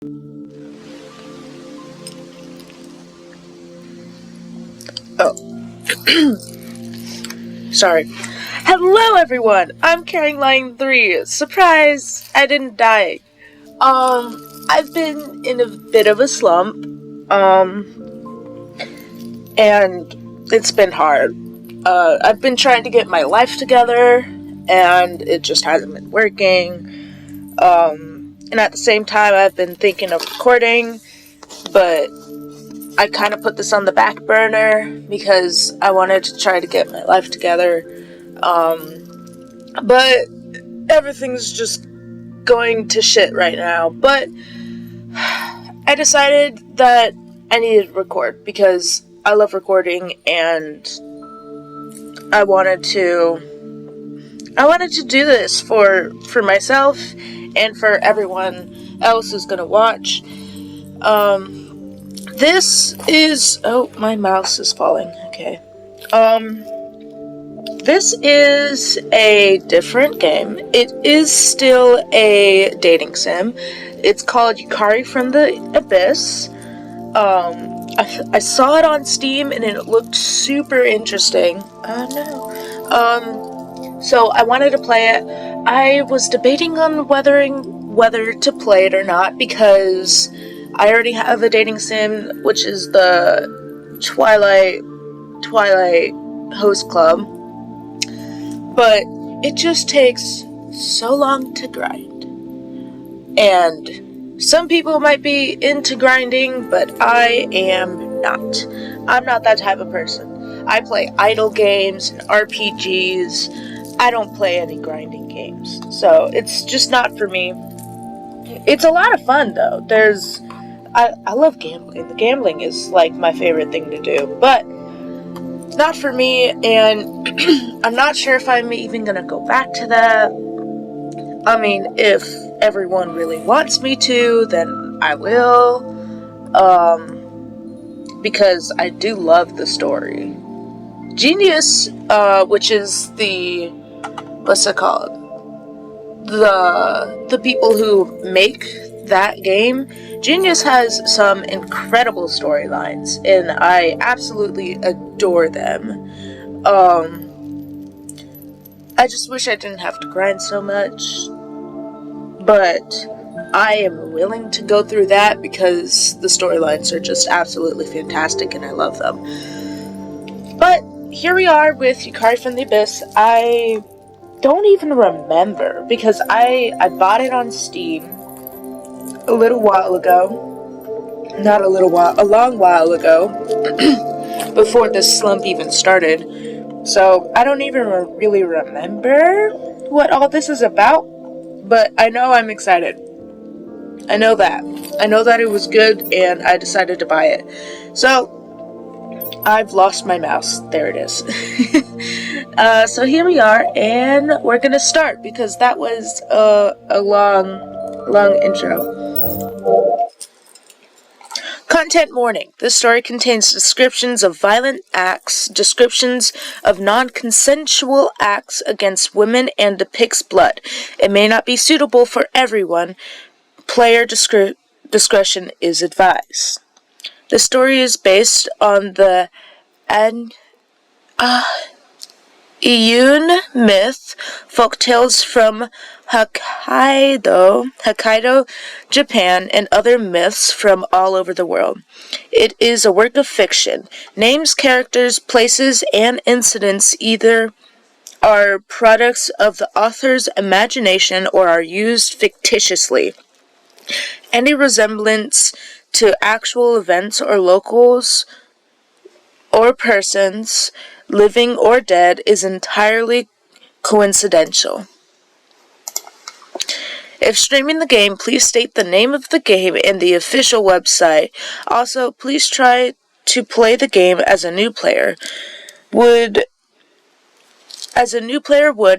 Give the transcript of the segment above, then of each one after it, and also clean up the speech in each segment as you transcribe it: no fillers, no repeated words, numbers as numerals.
Oh. Sorry. Hello everyone! I'm carrying line 3. Surprise! I didn't die. I've been in a bit of a slump. And it's been hard. I've been trying to get my life together, and it just hasn't been working. And at the same time, I've been thinking of recording, but I kind of put this on the back burner because I wanted to try to get my life together. But everything's just going to shit right now. But I decided that I needed to record because I love recording, and I wanted to do this for myself and for everyone else who's gonna watch. This is... Oh, my mouse is falling. Okay. This is a different game. It is still a dating sim. It's called Yukar from the Abyss. I saw it on Steam and it looked super interesting. Oh no. So I wanted to play it. I was debating on whether to play it or not because I already have a dating sim, which is the Twilight Host Club. But it just takes so long to grind. And some people might be into grinding, but I am not. I'm not that type of person. I play idle games and RPGs. I don't play any grinding games. So it's just not for me. It's a lot of fun though. I love gambling. The gambling is like my favorite thing to do. But not for me, and I'm not sure if I'm even gonna go back to that. I mean, if everyone really wants me to, then I will. Because I do love the story. Genius, which is what's it called? The people who make that game, Genius has some incredible storylines, and I absolutely adore them. I just wish I didn't have to grind so much, but I am willing to go through that because the storylines are just absolutely fantastic and I love them. But here we are with Yukar from the Abyss. I don't even remember because I bought it on Steam a little while ago. Not a little while, a long while ago, before this slump even started. So I don't even really remember what all this is about, but I know I'm excited. I know that it was good, and I decided to buy it. So I've lost my mouse. There it is. So here we are, and we're gonna start because that was a long intro. Content warning. This story contains descriptions of violent acts, descriptions of non-consensual acts against women, and depicts blood. It may not be suitable for everyone. Player discretion is advised. The story is based on the Iyun myth, folktales from Hokkaido, Japan, and other myths from all over the world. It is a work of fiction. Names, characters, places, and incidents either are products of the author's imagination or are used fictitiously. Any resemblance to actual events or locals or persons, living or dead, is entirely coincidental. If streaming the game, please state the name of the game and the official website. Also, please try to play the game as a new player would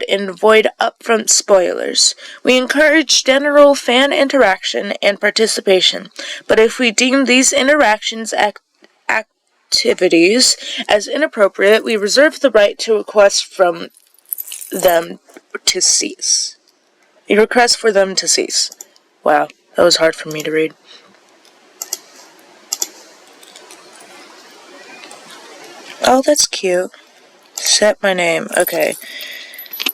and avoid upfront spoilers. We encourage general fan interaction and participation, but if we deem these interactions activities as inappropriate, we reserve the right to request from them to cease. Wow, that That was hard for me to read. Oh, that's cute. Set my name. Okay.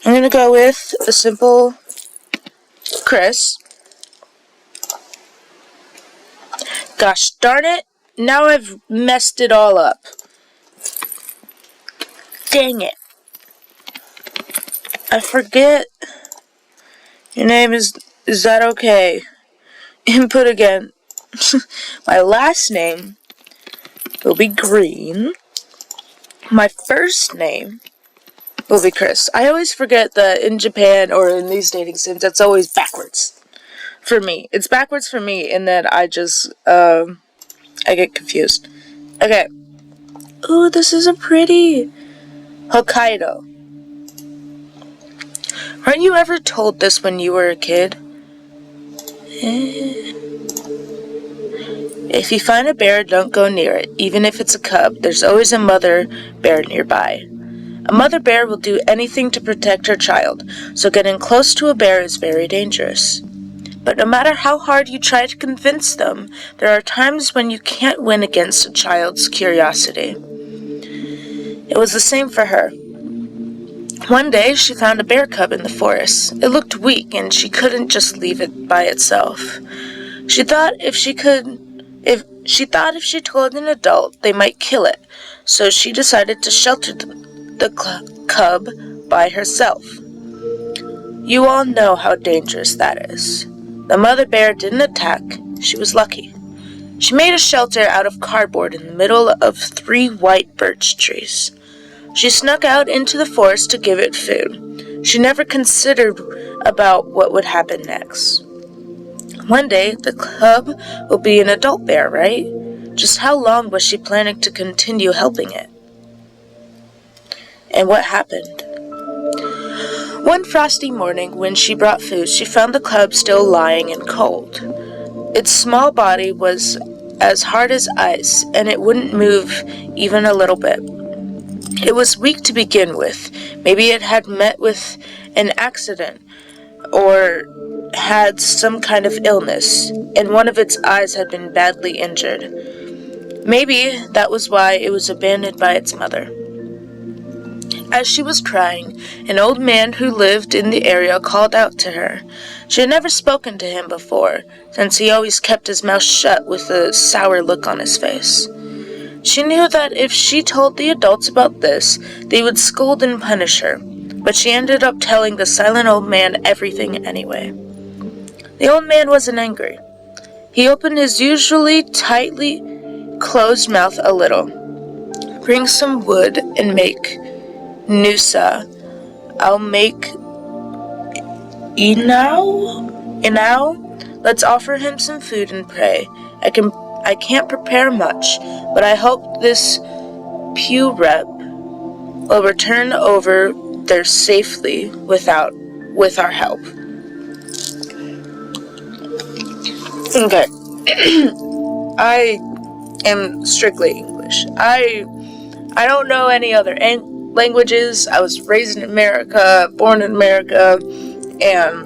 I'm gonna go with a simple Chris. Gosh darn it. Now I've messed it all up. Dang it. I forget. Your name is that okay? Input again. My last name will be Green. My first name will be Chris. I always forget that in Japan or in these dating sims, that's always backwards. For me. It's backwards for me, and then I just, I get confused. Okay. Ooh, this is a pretty Hokkaido. Weren't you ever told this when you were a kid? If you find a bear, don't go near it. Even if it's a cub, there's always a mother bear nearby. A mother bear will do anything to protect her child, so getting close to a bear is very dangerous. But no matter how hard you try to convince them, there are times when you can't win against a child's curiosity. It was the same for her. One day, she found a bear cub in the forest. It looked weak, and she couldn't just leave it by itself. She thought if she told an adult, they might kill it, so she decided to shelter the cub by herself. You all know how dangerous that is. The mother bear didn't attack. She was lucky. She made a shelter out of cardboard in the middle of 3 white birch trees. She snuck out into the forest to give it food. She never considered about what would happen next. One day, the cub will be an adult bear, right? Just how long was she planning to continue helping it? And what happened? One frosty morning, when she brought food, she found the cub still lying and cold. Its small body was as hard as ice, and it wouldn't move even a little bit. It was weak to begin with. Maybe it had met with an accident, or had some kind of illness, and one of its eyes had been badly injured. Maybe that was why it was abandoned by its mother. As she was crying, an old man who lived in the area called out to her. She had never spoken to him before, since he always kept his mouth shut with a sour look on his face. She knew that if she told the adults about this, they would scold and punish her, but she ended up telling the silent old man everything anyway. The old man wasn't angry. He opened his usually tightly closed mouth a little. Bring some wood and make Nusa. I'll make Inao? Let's offer him some food and pray. I can't prepare much, but I hope this pew rep will return over there safely with our help. Okay. I am strictly English. I don't know any other languages. I was raised in America, born in America, and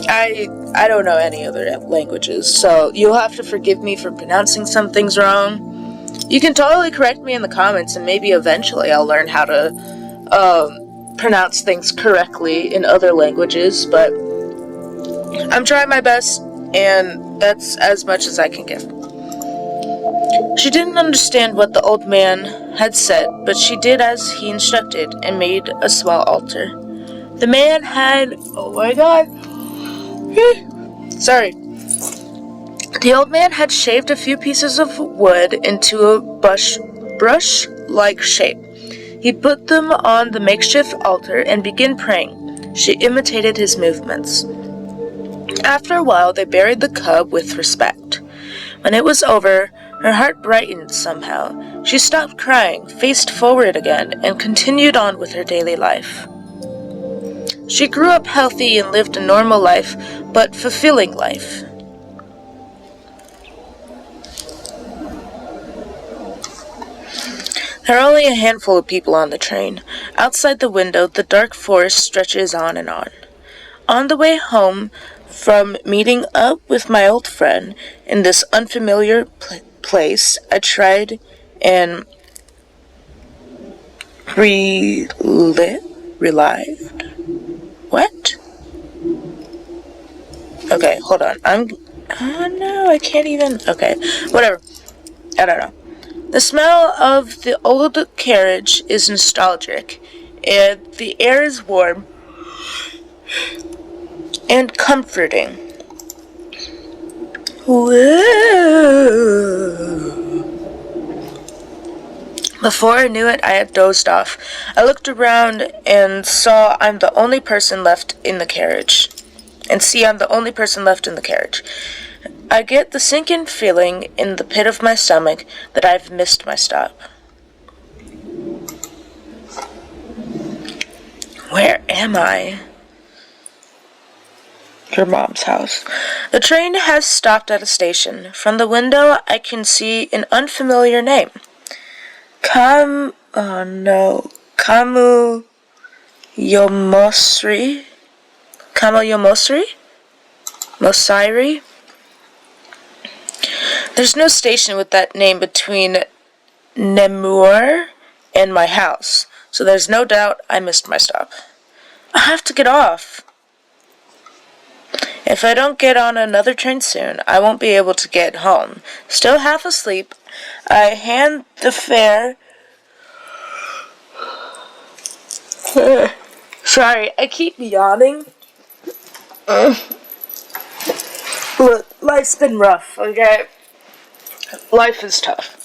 I don't know any other languages, so you'll have to forgive me for pronouncing some things wrong. You can totally correct me in the comments, and maybe eventually I'll learn how to pronounce things correctly in other languages, but I'm trying my best, and that's as much as I can give. She didn't understand what the old man had said, but she did as he instructed and made a small altar. The man had... oh my god. Sorry. The old man had shaved a few pieces of wood into a brush-like shape. He put them on the makeshift altar and began praying. She imitated his movements. After a while, they buried the cub with respect. When it was over, her heart brightened somehow. She stopped crying, faced forward again, and continued on with her daily life. She grew up healthy and lived a normal life, but fulfilling life. There are only a handful of people on the train. Outside the window, the dark forest stretches on and on. On the way home from meeting up with my old friend in this unfamiliar place, I tried and relived. What? Okay, hold on. Oh no, I can't even. Okay, whatever. I don't know. The smell of the old carriage is nostalgic, and the air is warm and comforting. Whoa. Before I knew it, I had dozed off. I looked around and saw I'm the only person left in the carriage. I get the sinking feeling in the pit of my stomach that I've missed my stop. Where am I? Your mom's house. The train has stopped at a station. From the window, I can see an unfamiliar name. Kamu Yomosri? Mosiri? There's no station with that name between Nemur and my house, so there's no doubt I missed my stop. I have to get off. If I don't get on another train soon, I won't be able to get home. Still half asleep, I hand the fare. Sorry, I keep yawning. Look, life's been rough, okay? Life is tough.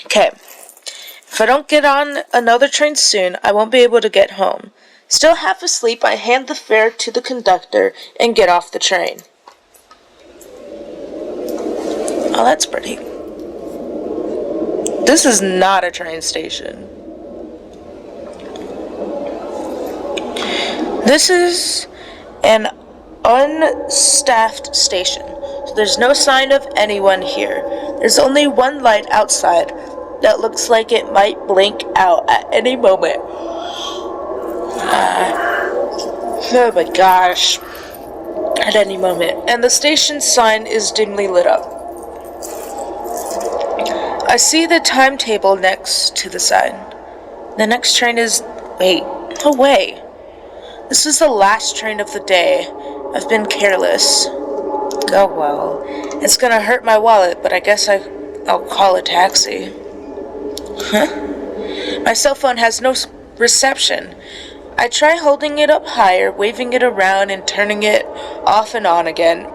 Okay. If I don't get on another train soon, I won't be able to get home. Still half asleep, I hand the fare to the conductor and get off the train. Oh, that's pretty. This is not a train station. This is an unstaffed station, so there's no sign of anyone here. There's only one light outside that looks like it might blink out at any moment. Oh my gosh. At any moment. And the station sign is dimly lit up. I see the timetable next to the sign. The next train is... Wait, no way. This is the last train of the day. I've been careless. Oh well. It's gonna hurt my wallet, but I guess I'll call a taxi. Huh? My cell phone has no reception. I try holding it up higher, waving it around and turning it off and on again,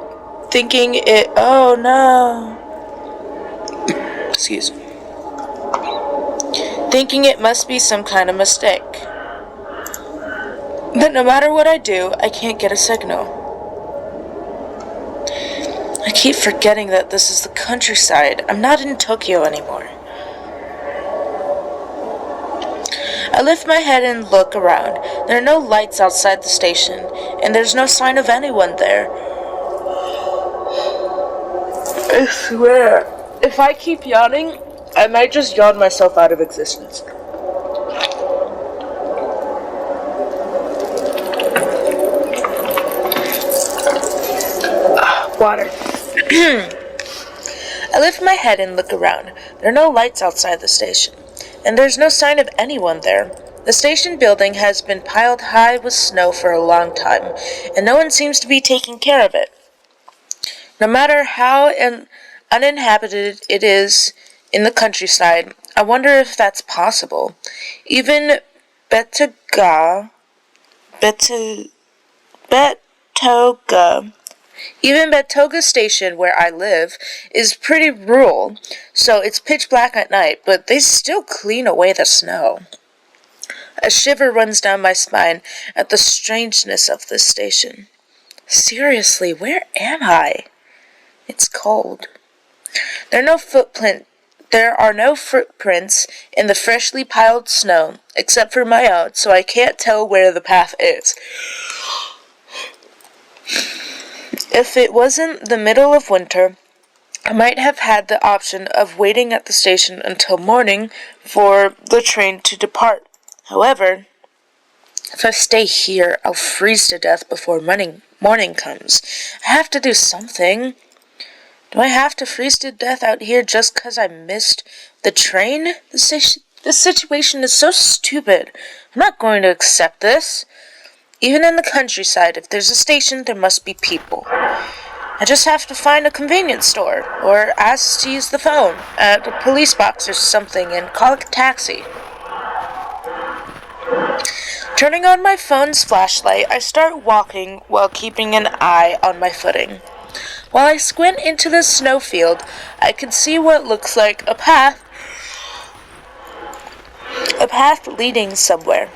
thinking it... Oh no. Excuse me. Thinking it must be some kind of mistake. But no matter what I do, I can't get a signal. I keep forgetting that this is the countryside. I'm not in Tokyo anymore. I lift my head and look around. There are no lights outside the station, and there's no sign of anyone there. I swear, if I keep yawning, I might just yawn myself out of existence. Water. I lift my head and look around. There are no lights outside the station, and there's no sign of anyone there. The station building has been piled high with snow for a long time, and no one seems to be taking care of it. No matter how uninhabited it is in the countryside, I wonder if that's possible. Even Betoga Station, where I live, is pretty rural, so it's pitch black at night, but they still clean away the snow. A shiver runs down my spine at the strangeness of this station. Seriously, where am I? It's cold. There are no footprints in the freshly piled snow, except for my own, so I can't tell where the path is. If it wasn't the middle of winter, I might have had the option of waiting at the station until morning for the train to depart. However, If I stay here, I'll freeze to death before morning comes. I have to do something. Do I have to freeze to death out here just 'cause I missed the train? This situation is so stupid. I'm not going to accept this. Even in the countryside, if there's a station, there must be people. I just have to find a convenience store, or ask to use the phone at a police box or something and call a taxi. Turning on my phone's flashlight, I start walking while keeping an eye on my footing. While I squint into the snowfield, I can see what looks like a path leading somewhere.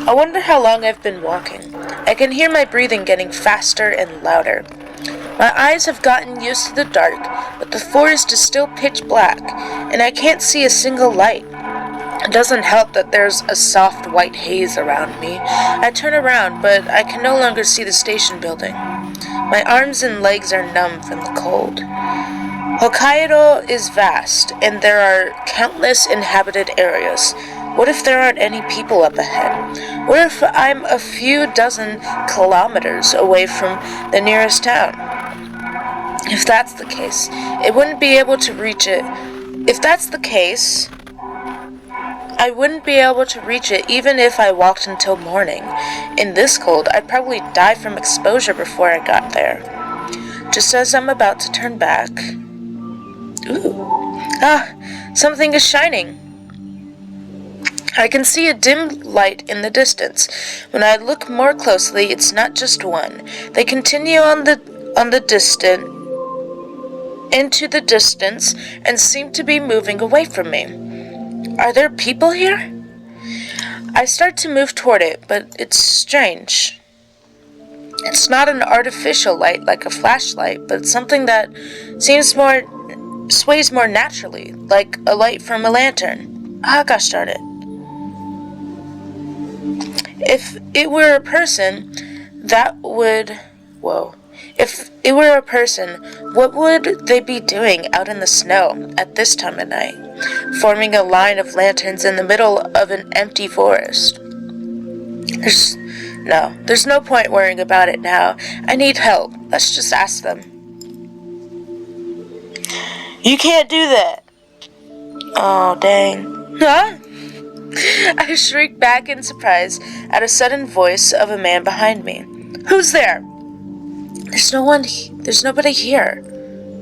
I wonder how long I've been walking. I can hear my breathing getting faster and louder. My eyes have gotten used to the dark, but the forest is still pitch black, and I can't see a single light. It doesn't help that there's a soft white haze around me. I turn around, but I can no longer see the station building. My arms and legs are numb from the cold. Hokkaido is vast, and there are countless inhabited areas. What if there aren't any people up ahead? What if I'm a few dozen kilometers away from the nearest town? If that's the case, I wouldn't be able to reach it even if I walked until morning. In this cold, I'd probably die from exposure before I got there. Just as I'm about to turn back... something is shining. I can see a dim light in the distance. When I look more closely, it's not just one. They continue into the distance and seem to be moving away from me. Are there people here? I start to move toward it, but it's strange. It's not an artificial light like a flashlight, but something that sways more naturally, like a light from a lantern. Gosh darn it. If it were a person, what would they be doing out in the snow at this time of night, forming a line of lanterns in the middle of an empty forest? There's no point worrying about it now. I need help. Let's just ask them. You can't do that. Oh, dang. Huh? I shriek back in surprise at a sudden voice of a man behind me. Who's there? There's nobody here.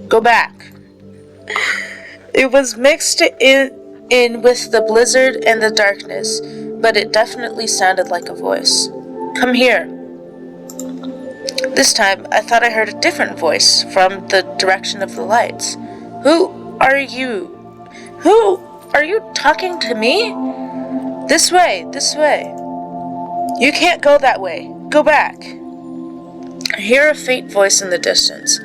Go back. It was mixed in with the blizzard and the darkness, but it definitely sounded like a voice. Come here. This time, I thought I heard a different voice from the direction of the lights. Who are you? Who? Are you talking to me? This way. You can't go that way. Go back. I hear a faint voice in the distance.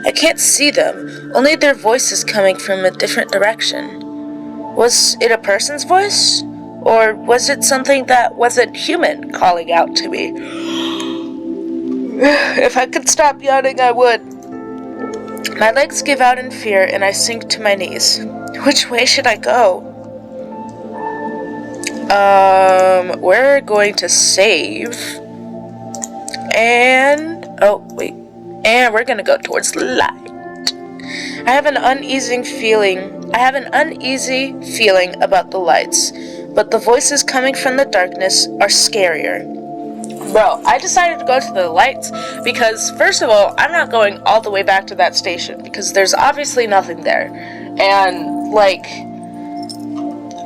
I can't see them, only their voices coming from a different direction. Was it a person's voice? Or was it something that wasn't human calling out to me? If I could stop yawning, I would. My legs give out in fear and I sink to my knees. Which way should I go? We're going to save. And we're gonna go towards the light. I have an uneasy feeling about the lights, but the voices coming from the darkness are scarier. Bro, I decided to go to the lights because, first of all, I'm not going all the way back to that station because there's obviously nothing there. And,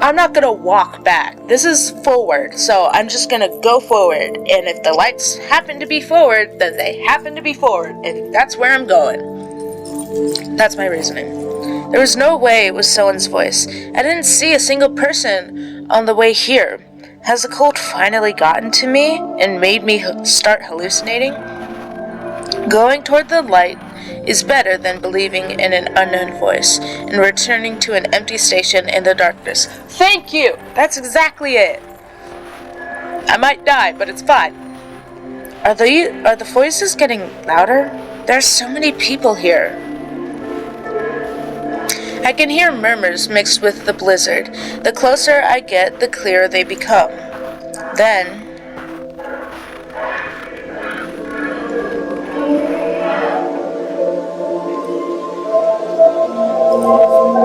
I'm not gonna walk back. This is forward, so I'm just gonna go forward. And if the lights happen to be forward, then they happen to be forward. And that's where I'm going. That's my reasoning. There was no way it was someone's voice. I didn't see a single person on the way here. Has the cold finally gotten to me and made me start hallucinating? Going toward the light is better than believing in an unknown voice and returning to an empty station in the darkness. Thank you! That's exactly it. I might die, but it's fine. Are the voices getting louder? There are so many people here. I can hear murmurs mixed with the blizzard. The closer I get, the clearer they become. Then,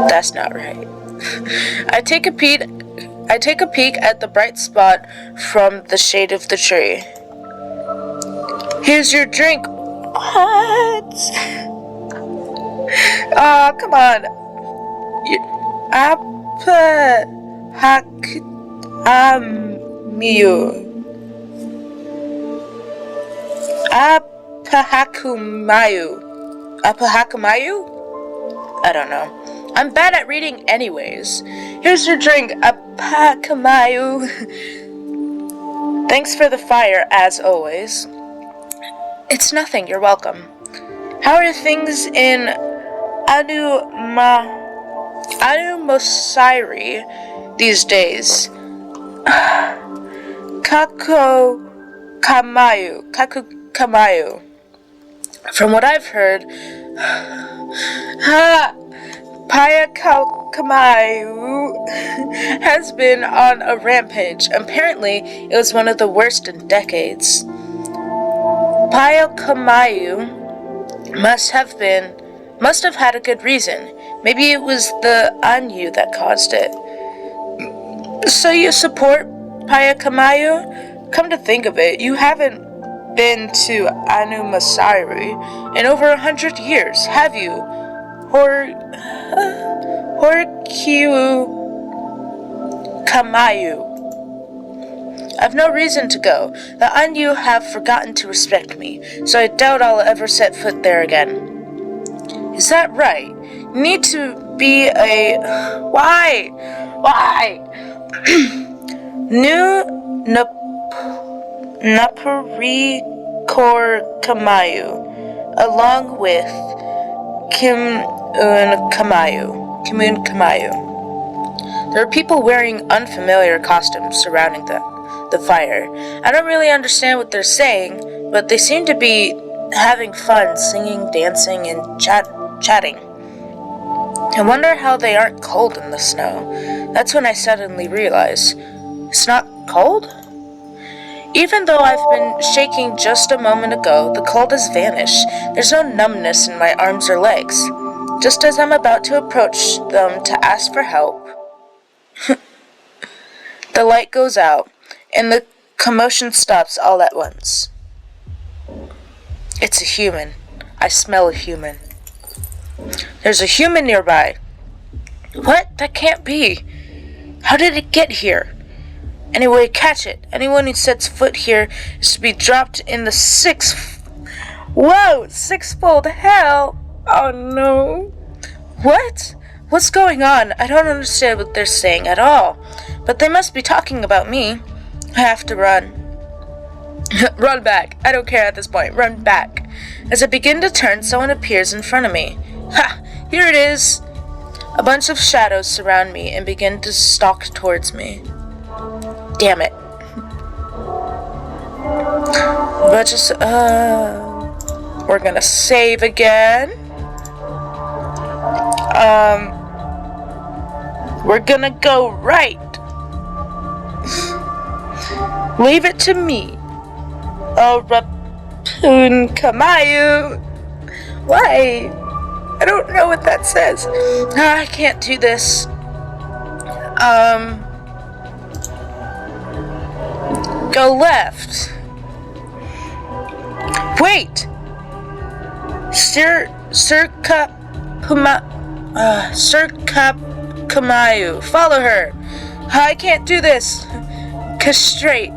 that's not right. I take a peek at the bright spot from the shade of the tree. Here's your drink. What? Oh, come on. Apahakumayu? I don't know. I'm bad at reading anyways. Here's your drink, Apakamayu. Thanks for the fire, as always. It's nothing, you're welcome. How are things in Anumosiri these days? Kakukamayu. From what I've heard, Payakamayu has been on a rampage. Apparently, it was one of the worst in decades. Payakamayu must have had a good reason. Maybe it was the Anyu that caused it. So you support Payakamayu? Come to think of it, you haven't been to Anumasiri in over 100 years, have you? Horikyu Kamayu. I've no reason to go. The Anyu have forgotten to respect me, so I doubt I'll ever set foot there again. Is that right? You need to be a... Why? New Napurikor Kamayu, along with Kimun Kamayu. There are people wearing unfamiliar costumes surrounding the fire. I don't really understand what they're saying, but they seem to be having fun singing, dancing, and chatting. I wonder how they aren't cold in the snow. That's when I suddenly realize, it's not cold? Even though I've been shaking just a moment ago, the cold has vanished. There's no numbness in my arms or legs. Just as I'm about to approach them to ask for help, the light goes out, and the commotion stops all at once. It's a human. I smell a human. There's a human nearby. What? That can't be. How did it get here? Anyway, catch it. Anyone who sets foot here is to be dropped in the sixfold hell. Oh no. What? What's going on? I don't understand what they're saying at all. But they must be talking about me. I have to run. Run back. I don't care at this point. Run back. As I begin to turn, someone appears in front of me. Ha! Here it is! A bunch of shadows surround me and begin to stalk towards me. Damn it. But just, we're gonna save again. We're gonna go right. Leave it to me. Oh, Rapun Kamayu. Why? I don't know what that says. I can't do this. Go left. Wait! Sir Kamayu. Follow her. I can't do this. Straight.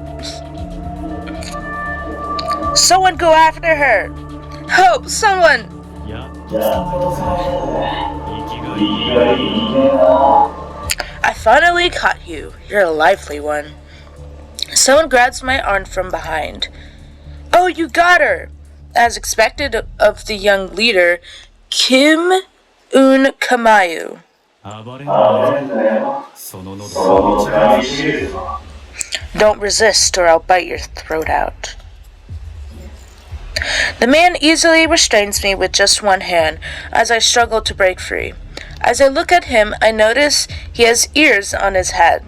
Someone go after her. Help, someone. I finally caught you. You're a lively one. Someone grabs my arm from behind. Oh, you got her! As expected of the young leader, Kim Un Kamayu. Don't resist or I'll bite your throat out. The man easily restrains me with just one hand as I struggle to break free. As I look at him, I notice he has ears on his head.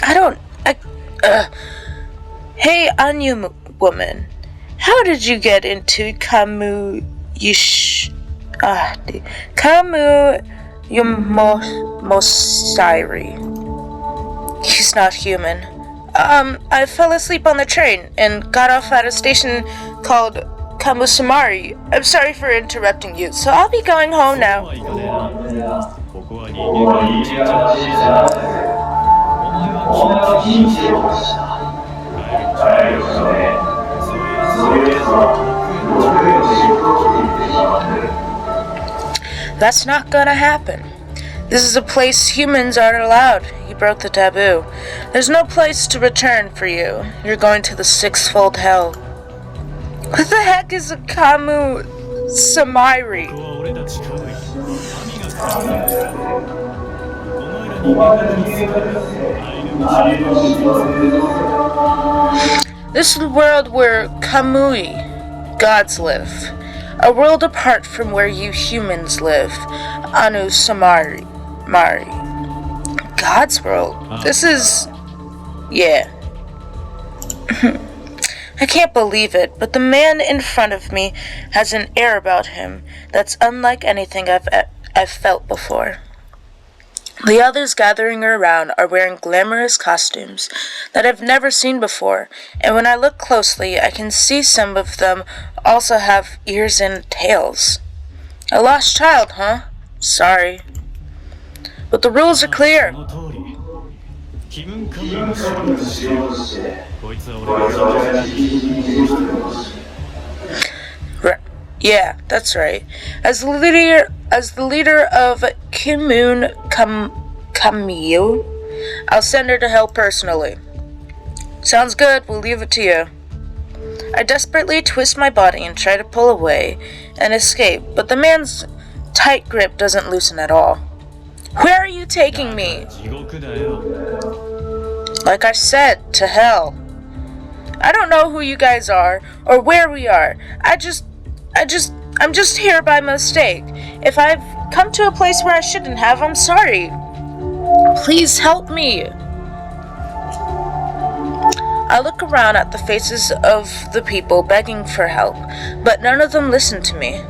I don't. Hey, Anu woman, how did you get into Kamu Yumosiri? He's not human. I fell asleep on the train and got off at a station called Kamusamari. I'm sorry for interrupting you, so I'll be going home now. That's not gonna happen. This is a place humans aren't allowed. You broke the taboo. There's no place to return for you. You're going to the sixfold hell. What the heck is a Kamu Samiri? This is a world where Kamui, gods live. A world apart from where you humans live. Anu Samari. God's world. This is... yeah. I can't believe it, but the man in front of me has an air about him that's unlike anything I've felt before. The others gathering around are wearing glamorous costumes that I've never seen before, and when I look closely, I can see some of them also have ears and tails. A lost child, huh? Sorry. But the rules are clear. Yeah, that's right. As the leader of Kimun Kamiyu, I'll send her to hell personally. Sounds good, we'll leave it to you. I desperately twist my body and try to pull away and escape, but the man's tight grip doesn't loosen at all. Where are you taking me? Like I said, to hell. I don't know who you guys are or where we are. I'm just here by mistake. If I've come to a place where I shouldn't have, I'm sorry. Please help me. I look around at the faces of the people begging for help, but none of them listen to me.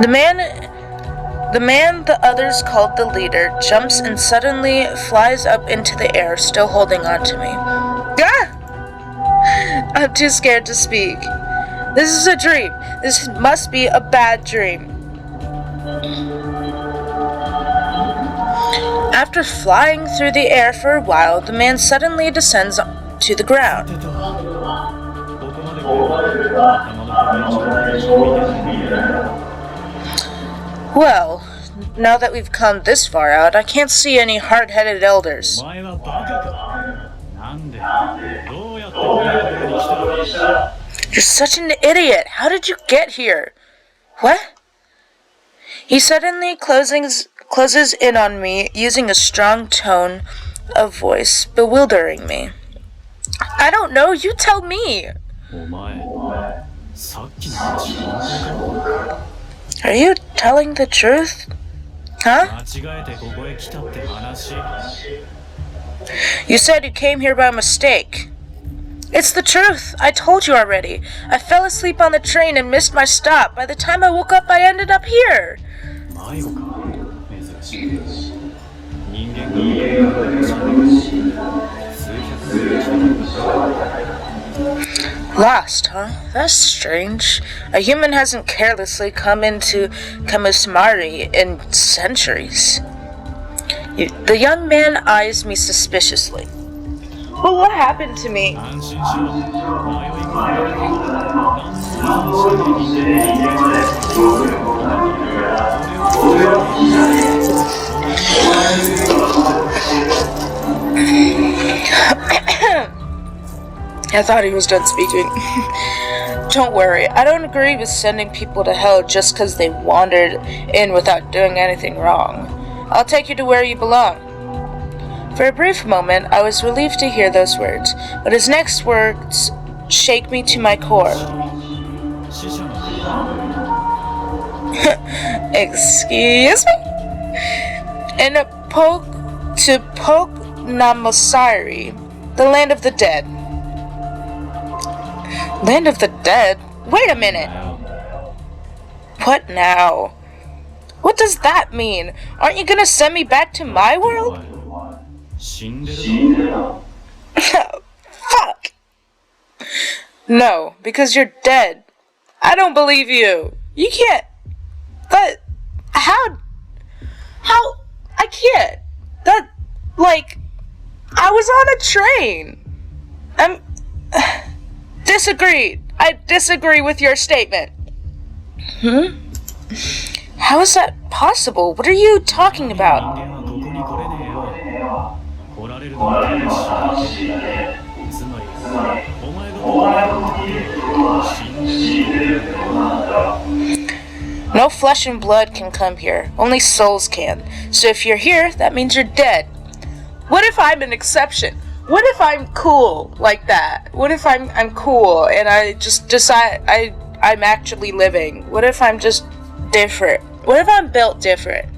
The man the others called the leader jumps and suddenly flies up into the air, still holding on to me. Ah! I'm too scared to speak. This is a dream. This must be a bad dream. After flying through the air for a while, the man suddenly descends to the ground. Well, now that we've come this far out, I can't see any hard-headed elders. You're such an idiot! How did you get here? What? He suddenly closes in on me, using a strong tone of voice, bewildering me. I don't know, you tell me! Are you telling the truth? Huh? You said you came here by mistake. It's the truth. I told you already. I fell asleep on the train and missed my stop. By the time I woke up, I ended up here. Lost, huh? That's strange. A human hasn't carelessly come into Kamusmari in centuries. The young man eyes me suspiciously. Well, what happened to me? I thought he was done speaking. Don't worry, I don't agree with sending people to hell just because they wandered in without doing anything wrong. I'll take you to where you belong. For a brief moment, I was relieved to hear those words, but his next words shake me to my core. Excuse me? In a to Namosiri, the land of the dead. Land of the dead? Wait a minute. What now? What does that mean? Aren't you gonna send me back to my world? Fuck! No, because you're dead. I don't believe you. You can't. But how? I can't. That, like, I was on a train. Disagreed. I disagree with your statement. How is that possible? What are you talking about? No flesh and blood can come here. Only souls can. So if you're here, that means you're dead. What if I'm an exception? What if I'm cool like that? What if I'm cool and I just decide I'm actually living? What if I'm just different? What if I'm built different?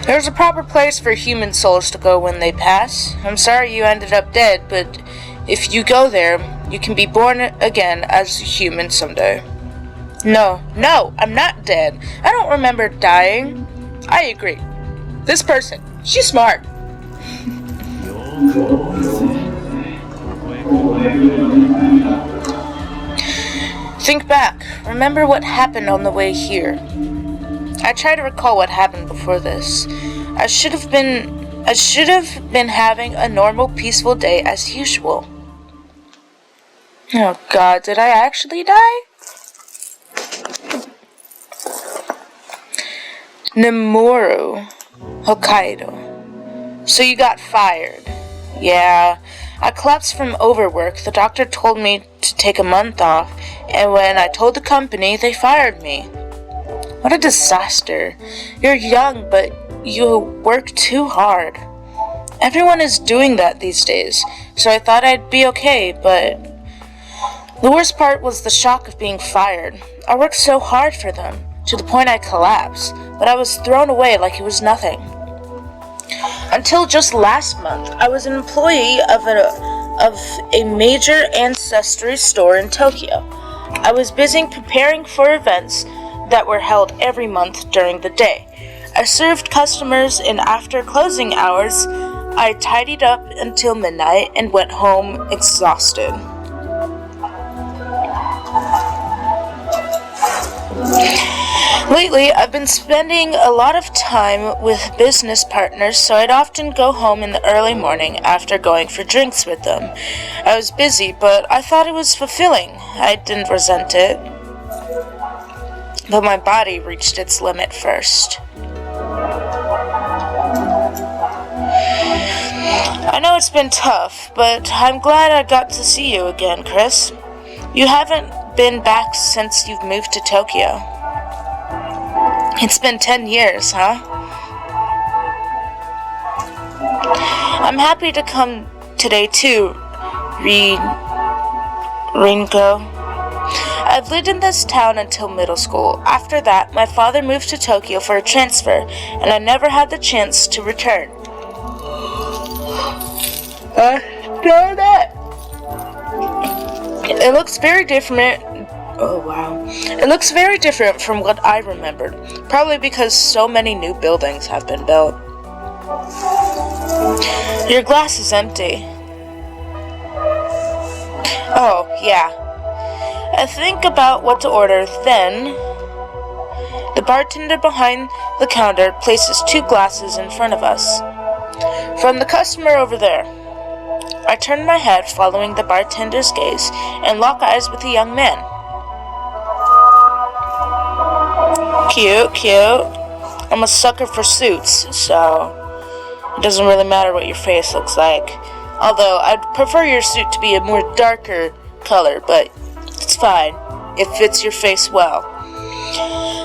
There's a proper place for human souls to go when they pass. I'm sorry you ended up dead, but if you go there, you can be born again as a human someday. No, I'm not dead. I don't remember dying. I agree. This person, she's smart. Think back. Remember what happened on the way here. I try to recall what happened before this. I should have been having a normal, peaceful day as usual. Oh God, did I actually die? Nemuro, Hokkaido. So you got fired. Yeah, I collapsed from overwork. The doctor told me to take a month off, and when I told the company, they fired me. What a disaster. You're young, but you work too hard. Everyone is doing that these days, so I thought I'd be okay, but the worst part was the shock of being fired. I worked so hard for them, to the point I collapsed, but I was thrown away like it was nothing. Until just last month, I was an employee of a major ancestry store in Tokyo. I was busy preparing for events that were held every month during the day. I served customers, and after closing hours, I tidied up until midnight and went home exhausted. Lately, I've been spending a lot of time with business partners, so I'd often go home in the early morning after going for drinks with them. I was busy, but I thought it was fulfilling. I didn't resent it. But my body reached its limit first. I know it's been tough, but I'm glad I got to see you again, Chris. You haven't been back since you've moved to Tokyo. It's been 10 years, huh? I'm happy to come today too, Rinko. I've lived in this town until middle school. After that, my father moved to Tokyo for a transfer, and I never had the chance to return. Darn it! It looks very different. Oh, wow. It looks very different from what I remembered. Probably because so many new buildings have been built. Your glass is empty. Oh, yeah. I think about what to order, then the bartender behind the counter places 2 glasses in front of us. From the customer over there. I turn my head following the bartender's gaze and lock eyes with a young man. Cute. I'm a sucker for suits, so it doesn't really matter what your face looks like. Although I'd prefer your suit to be a more darker color, but it's fine. It fits your face well.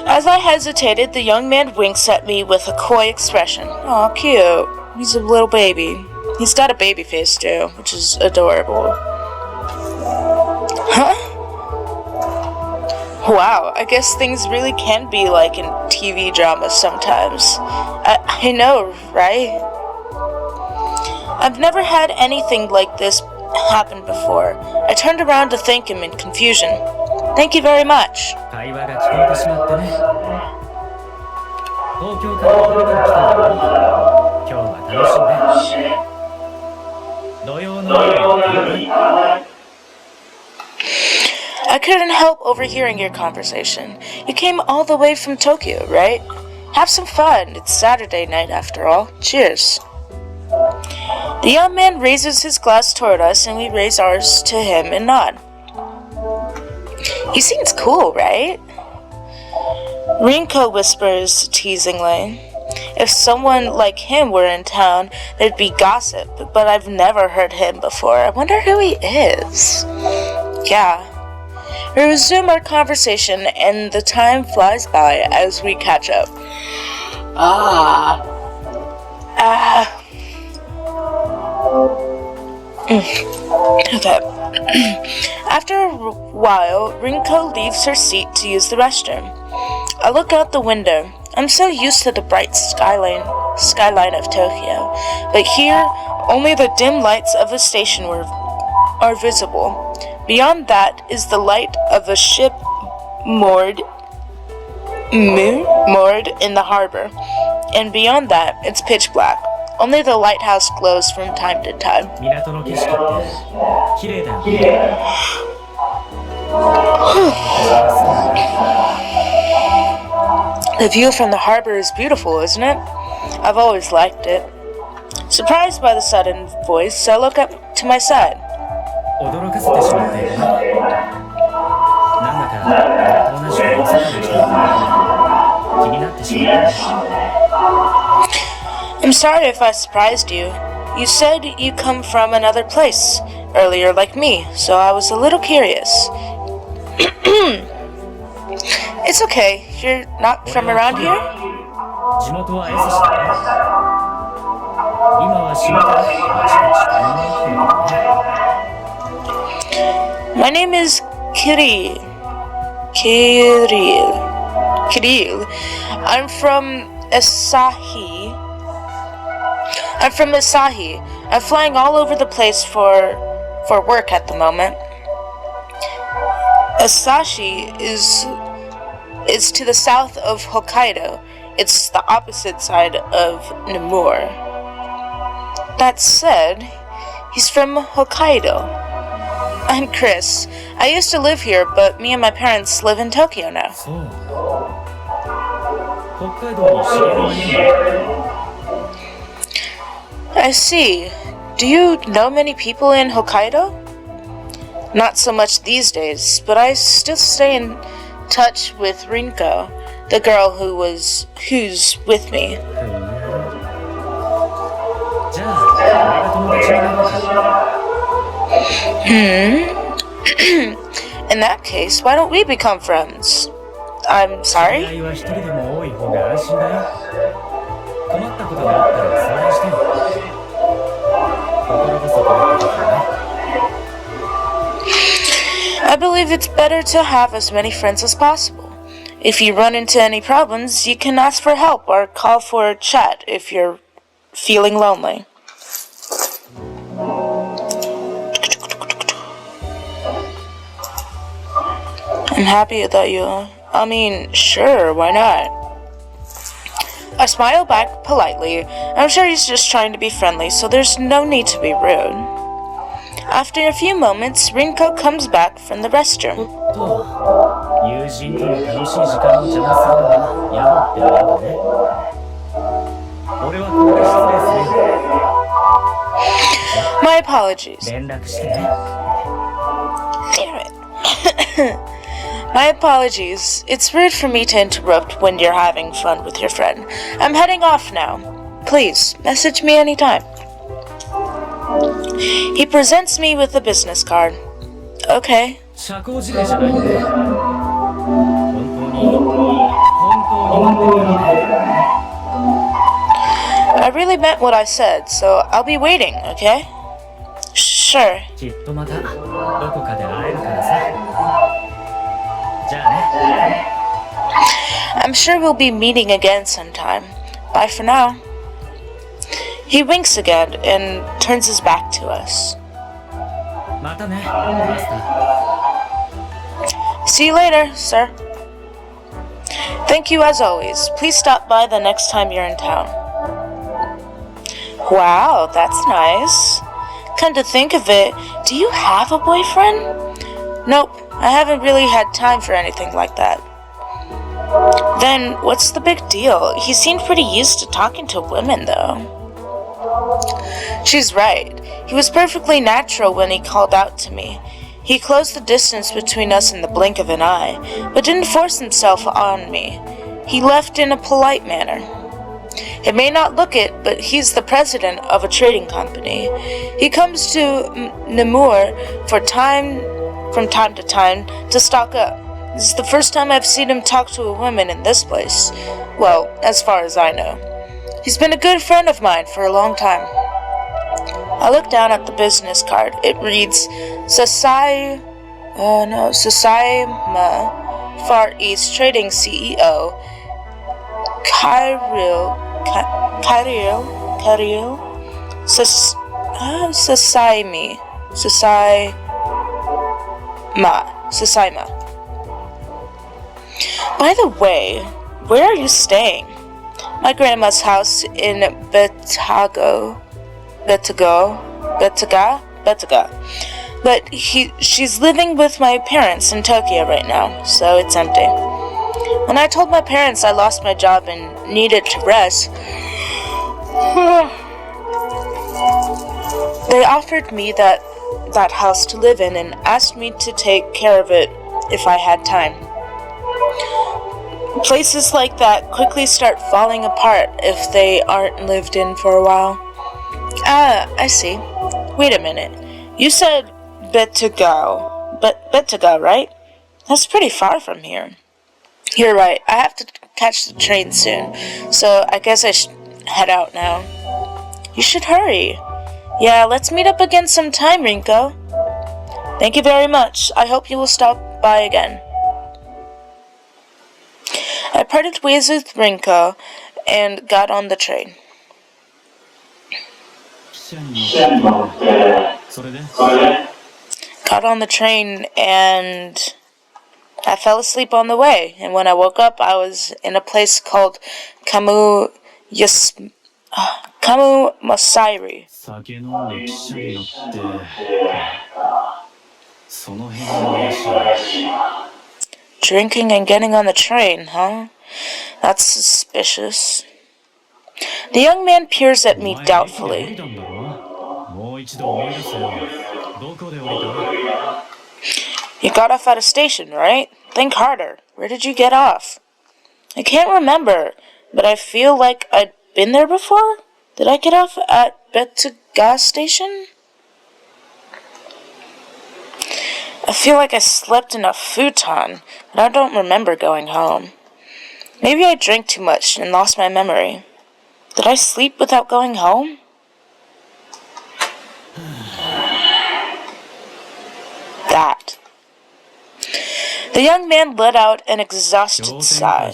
As I hesitated, the young man winks at me with a coy expression. Aw, cute. He's a little baby. He's got a baby face too, which is adorable. Huh? Wow, I guess things really can be like in TV dramas sometimes. I know, right? I've never had anything like this happen before. I turned around to thank him in confusion. Thank you very much. I couldn't help overhearing your conversation. You came all the way from Tokyo, right? Have some fun. It's Saturday night after all. Cheers. The young man raises his glass toward us and we raise ours to him and nod. He seems cool, right? Rinko whispers teasingly. If someone like him were in town, there'd be gossip, but I've never heard him before. I wonder who he is. Yeah. We resume our conversation and the time flies by as we catch up. Okay. After a while, Rinko leaves her seat to use the restroom. I look out the window. I'm so used to the bright skyline of Tokyo, but here only the dim lights of the station are visible. Beyond that is the light of a ship moored in the harbor, and beyond that it's pitch black. Only the lighthouse glows from time to time. The view from the harbor is beautiful, isn't it? I've always liked it. Surprised by the sudden voice, I look up to my side. I'm sorry if I surprised you. You said you come from another place earlier like me, so I was a little curious. It's okay. You're not from around here? My name is Kirill. I'm from Asahi. I'm flying all over the place for work at the moment. Asahi is to the south of Hokkaido. It's the opposite side of Namur. That said, he's from Hokkaido. I'm Chris. I used to live here, but me and my parents live in Tokyo now. I see. Do you know many people in Hokkaido? Not so much these days, but I still stay in touch with Rinko, the girl who's with me. In that case, why don't we become friends? I'm sorry? I believe it's better to have as many friends as possible. If you run into any problems, you can ask for help or call for a chat if you're feeling lonely. I'm happy that sure, why not? I smile back politely. I'm sure he's just trying to be friendly, so there's no need to be rude. After a few moments, Rinko comes back from the restroom. My apologies. Damn it. My apologies. It's rude for me to interrupt when you're having fun with your friend. I'm heading off now. Please, message me anytime. He presents me with a business card. Okay. 社交辞令じゃないんで。本当に待ってるからね。I really meant what I said, so I'll be waiting, okay? Sure. きっとまたどこかで会えるからさ。じゃあね。I'm sure we'll be meeting again sometime. Bye for now. He winks again and turns his back to us. またね、マスター。 See you later, sir. Thank you as always. Please stop by the next time you're in town. Wow, that's nice. Come to think of it, do you have a boyfriend? Nope, I haven't really had time for anything like that. Then, what's the big deal? He seemed pretty used to talking to women, though. She's right. He was perfectly natural when he called out to me. He closed the distance between us in the blink of an eye, but didn't force himself on me. He left in a polite manner. It may not look it, but he's the president of a trading company. He comes to Namur from time to time to stock up. This is the first time I've seen him talk to a woman in this place. Well, as far as I know. He's been a good friend of mine for a long time. I look down at the business card. It reads, Sasaima Far East Trading CEO, Kyril, Sasaima. By the way, where are you staying? My grandma's house in Betaga. But she's living with my parents in Tokyo right now, so it's empty. When I told my parents I lost my job and needed to rest, they offered me that house to live in and asked me to take care of it if I had time. Places like that quickly start falling apart if they aren't lived in for a while. Ah, I see. Wait a minute. You said Betaga, right? That's pretty far from here. You're right. I have to catch the train soon, so I guess I should head out now. You should hurry. Yeah, let's meet up again sometime, Rinko. Thank you very much. I hope you will stop by again. I parted ways with Rinko and got on the train. Got on the train and I fell asleep on the way. And when I woke up, I was in a place called Kamu Masairi. Drinking and getting on the train, huh? That's suspicious. The young man peers at me doubtfully. You got off at a station, right? Think harder. Where did you get off? I can't remember, but I feel like I'd been there before? Did I get off at Betaga station? I feel like I slept in a futon, but I don't remember going home. Maybe I drank too much and lost my memory. Did I sleep without going home? That. The young man let out an exasperated sigh.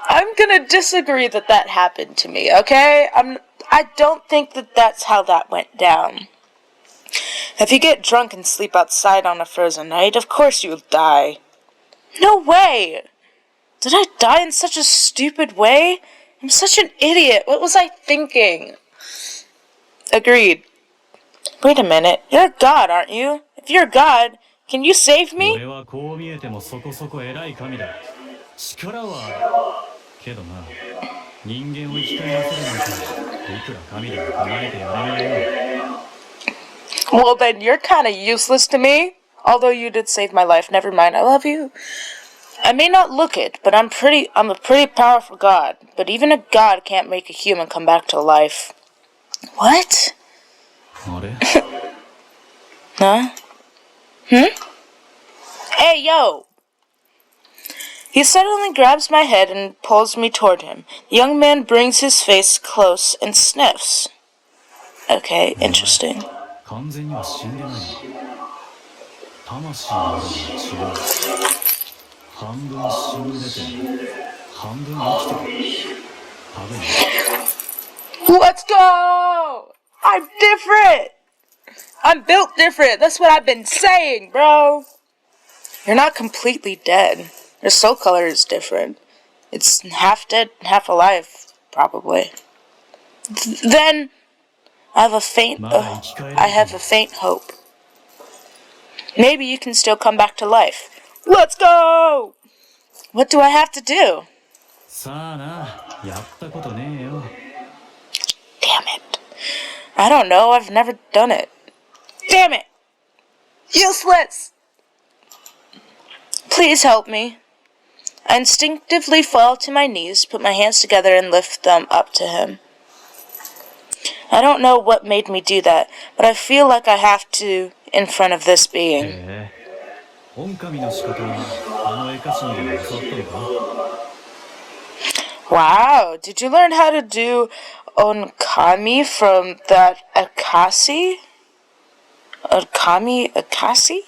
I'm gonna disagree that happened to me, okay? I don't think that's how that went down. If you get drunk and sleep outside on a frozen night, of course you'll die. No way! Did I die in such a stupid way? I'm such an idiot. What was I thinking? Agreed. Wait a minute. You're a god, aren't you? If you're a god, can you save me? Well, then you're kind of useless to me. Although you did save my life. Never mind. I love you. I may not look it, but I'm a pretty powerful god. But even a god can't make a human come back to life. What? あれ Huh? Hey, yo! He suddenly grabs my head and pulls me toward him. The young man brings his face close and sniffs. Okay, interesting. 完全には死んでないな。魂のように違う。半分死んでて、半分生きてる。多分。Let's go! I'm different! I'm built different. That's what I've been saying, bro. You're not completely dead. Your soul color is different. It's half dead, half alive, probably. Then I have a faint hope. Maybe you can still come back to life. Let's go! What do I have to do? さあな、やったことねえよ。Damn it. I don't know. I've never done it. Damn it! Useless! Please help me. I instinctively fall to my knees, put my hands together, and lift them up to him. I don't know what made me do that, but I feel like I have to in front of this being. 狼の仕方はあの絵歌詞にでも教わったのか Wow, did you learn how to do onkami from that Akasi? Akasi?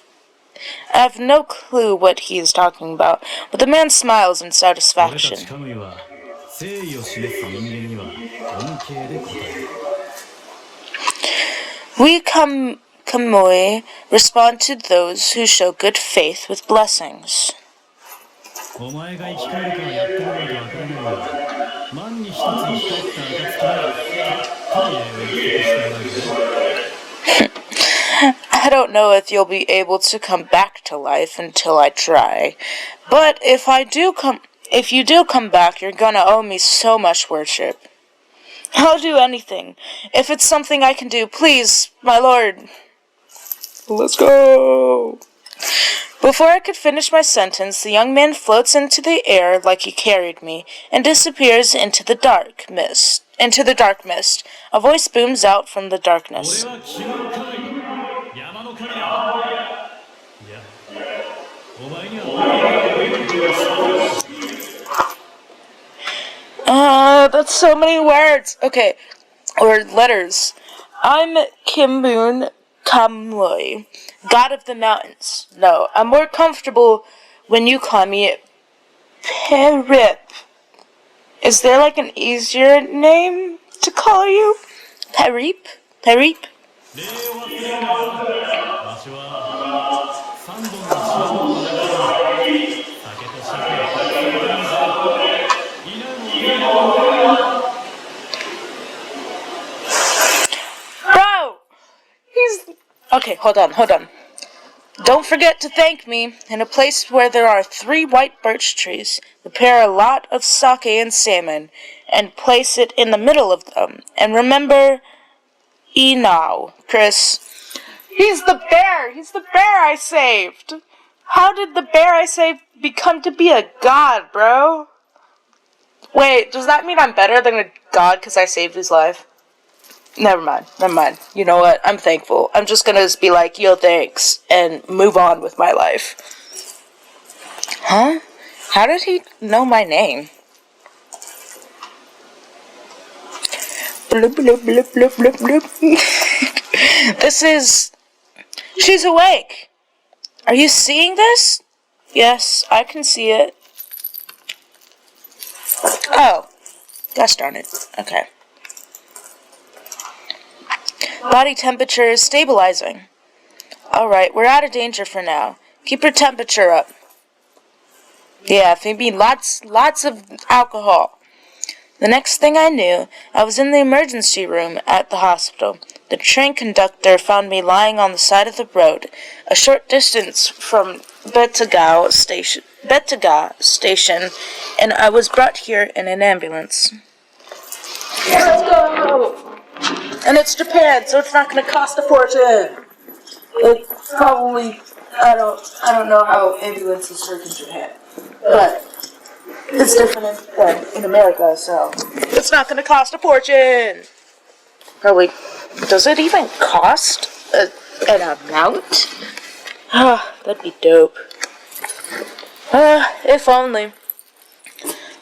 I have no clue what he is talking about, but the man smiles in satisfaction. We Kamui respond to those who show good faith with blessings. I don't know if you'll be able to come back to life until I try. But if you do come back, you're gonna owe me so much worship. I'll do anything. If it's something I can do, please, my lord. Let's go. Before I could finish my sentence, the young man floats into the air like he carried me and disappears into the dark mist. A voice booms out from the darkness. That's so many words. Okay, or letters. I'm Kimbun Kamui, God of the Mountains. No, I'm more comfortable when you call me Perip. Is there like an easier name to call you? Perip? Perip? Bro! Okay, hold on. Don't forget to thank me. In a place where there are 3 white birch trees, prepare a lot of sake and salmon, and place it in the middle of them. And remember Inao, Chris. He's the bear I saved! How did the bear I saved become to be a god, bro? Wait, does that mean I'm better than a god because I saved his life? Never mind. You know what? I'm thankful. I'm just gonna be like, yo, thanks, and move on with my life. Huh? How did he know my name? Bloop, bloop, bloop, bloop, bloop, bloop. She's awake. Are you seeing this? Yes, I can see it. Oh. Gosh darn it. Okay. Body temperature is stabilizing. Alright, we're out of danger for now. Keep your temperature up. Yeah, maybe lots of alcohol. The next thing I knew, I was in the emergency room at the hospital. The train conductor found me lying on the side of the road, a short distance from Betaga station, and I was brought here in an ambulance. Let's go! And it's Japan, so it's not going to cost a fortune. It probably, I don't know how ambulances work in Japan. but it's different than in America, so it's not going to cost a fortune. Probably, does it even cost an amount? Ah, that'd be dope. If only.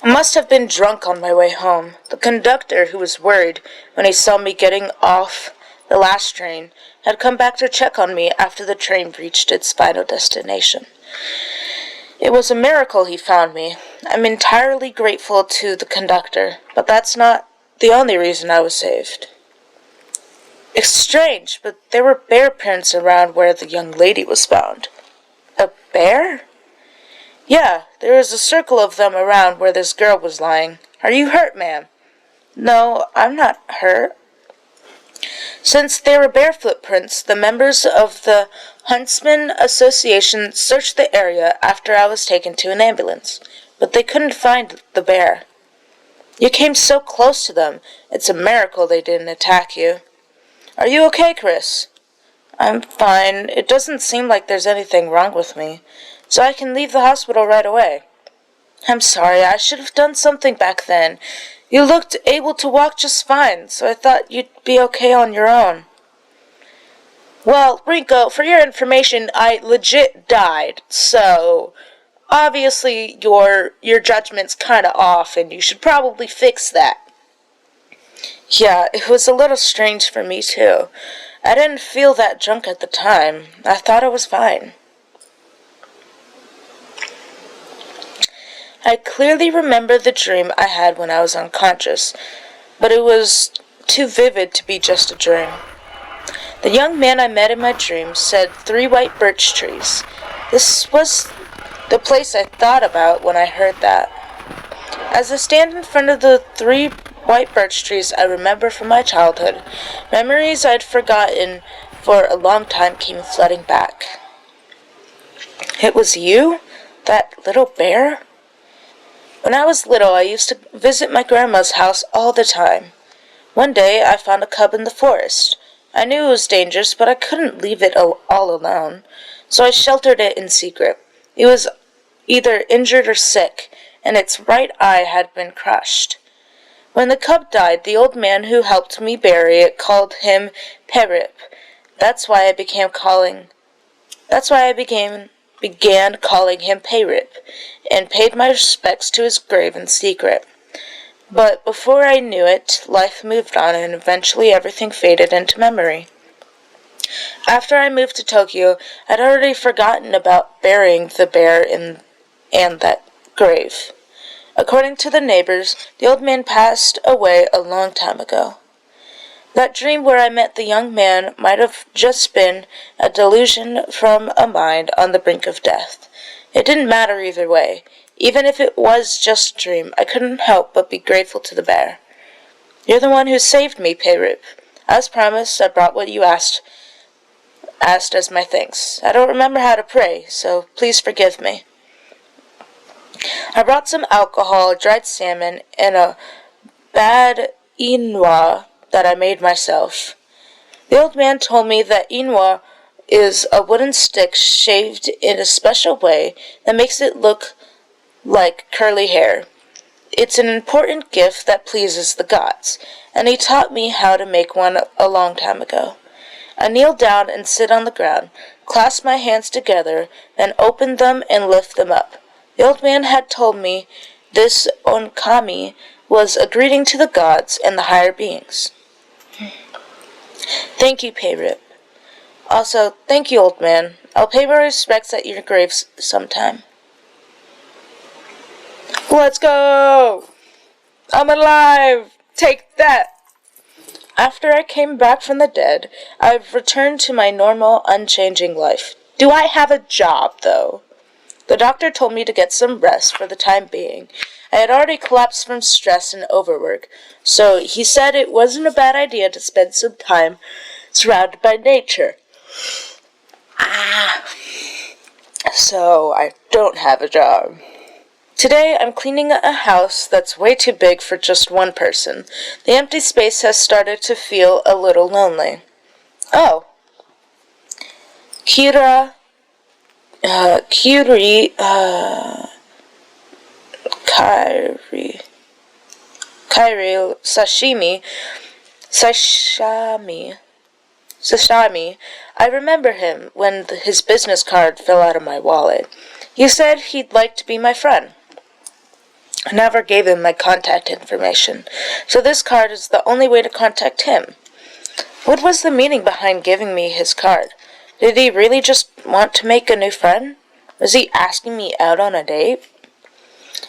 I must have been drunk on my way home. The conductor, who was worried when he saw me getting off the last train, had come back to check on me after the train reached its final destination. It was a miracle he found me. I'm entirely grateful to the conductor, but that's not the only reason I was saved. It's strange, but there were bear prints around where the young lady was found. A bear? Yeah, there was a circle of them around where this girl was lying. Are you hurt, ma'am? No, I'm not hurt. Since they were bear footprints, the members of the Huntsman Association searched the area after I was taken to an ambulance, but they couldn't find the bear. You came so close to them. It's a miracle they didn't attack you. Are you okay, Chris? I'm fine. It doesn't seem like there's anything wrong with me, so I can leave the hospital right away. I'm sorry, I should have done something back then. You looked able to walk just fine, so I thought you'd be okay on your own. Well, Rinko, for your information, I legit died, so obviously your judgment's kinda off, and you should probably fix that. Yeah, it was a little strange for me, too. I didn't feel that drunk at the time. I thought I was fine. I clearly remember the dream I had when I was unconscious, but it was too vivid to be just a dream. The young man I met in my dream said 3 white birch trees. This was the place I thought about when I heard that. As I stand in front of the 3 white birch trees I remember from my childhood, memories I'd forgotten for a long time came flooding back. It was you? That little bear? When I was little, I used to visit my grandma's house all the time. One day, I found a cub in the forest. I knew it was dangerous, but I couldn't leave it all alone, so I sheltered it in secret. It was either injured or sick, and its right eye had been crushed. When the cub died, the old man who helped me bury it called him Perip. That's why I began calling him Perip, and paid my respects to his grave in secret. But before I knew it, life moved on, and eventually everything faded into memory. After I moved to Tokyo, I'd already forgotten about burying the bear in that grave. According to the neighbors, the old man passed away a long time ago. That dream where I met the young man might have just been a delusion from a mind on the brink of death. It didn't matter either way. Even if it was just a dream, I couldn't help but be grateful to the bear. You're the one who saved me, Peyrip. As promised, I brought what you asked as my thanks. I don't remember how to pray, so please forgive me. I brought some alcohol, dried salmon, and a bad quinoa that I made myself. The old man told me that quinoa is a wooden stick shaved in a special way that makes it look like curly hair. It's an important gift that pleases the gods, and he taught me how to make one a long time ago. I kneel down and sit on the ground, clasp my hands together, then open them and lift them up. The old man had told me this onkami was a greeting to the gods and the higher beings. Thank you, Peyrip. Also, thank you, old man. I'll pay my respects at your grave sometime. Let's go! I'm alive! Take that! After I came back from the dead, I've returned to my normal, unchanging life. Do I have a job, though? The doctor told me to get some rest for the time being. I had already collapsed from stress and overwork, so he said it wasn't a bad idea to spend some time surrounded by nature. So I don't have a job. Today I'm cleaning a house that's way too big for just one person. The empty space has started to feel a little lonely. Oh. Kiri, Kairi Sashimi. I remember him when his business card fell out of my wallet. He said he'd like to be my friend. I never gave him my contact information, so this card is the only way to contact him. What was the meaning behind giving me his card? Did he really just want to make a new friend? Was he asking me out on a date?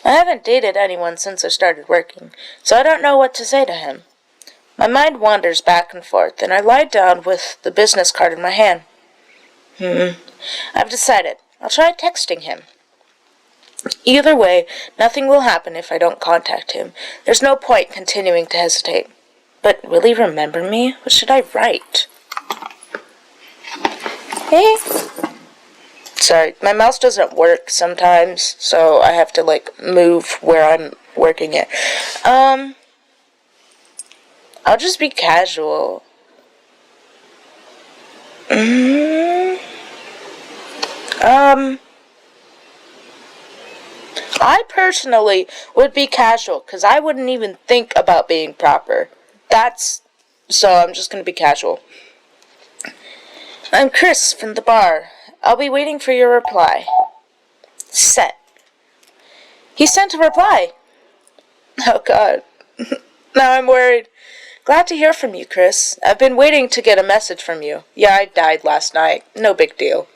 I haven't dated anyone since I started working, so I don't know what to say to him. My mind wanders back and forth, and I lie down with the business card in my hand. I've decided. I'll try texting him. Either way, nothing will happen if I don't contact him. There's no point continuing to hesitate. But will he remember me? What should I write? Hey? Sorry, my mouse doesn't work sometimes, so I have to, move where I'm working it. I'll just be casual. I personally would be casual, because I wouldn't even think about being proper. So I'm just going to be casual. I'm Chris from the bar. I'll be waiting for your reply. Set. He sent a reply. Oh, God. Now I'm worried. Glad to hear from you, Chris. I've been waiting to get a message from you. Yeah, I died last night. No big deal.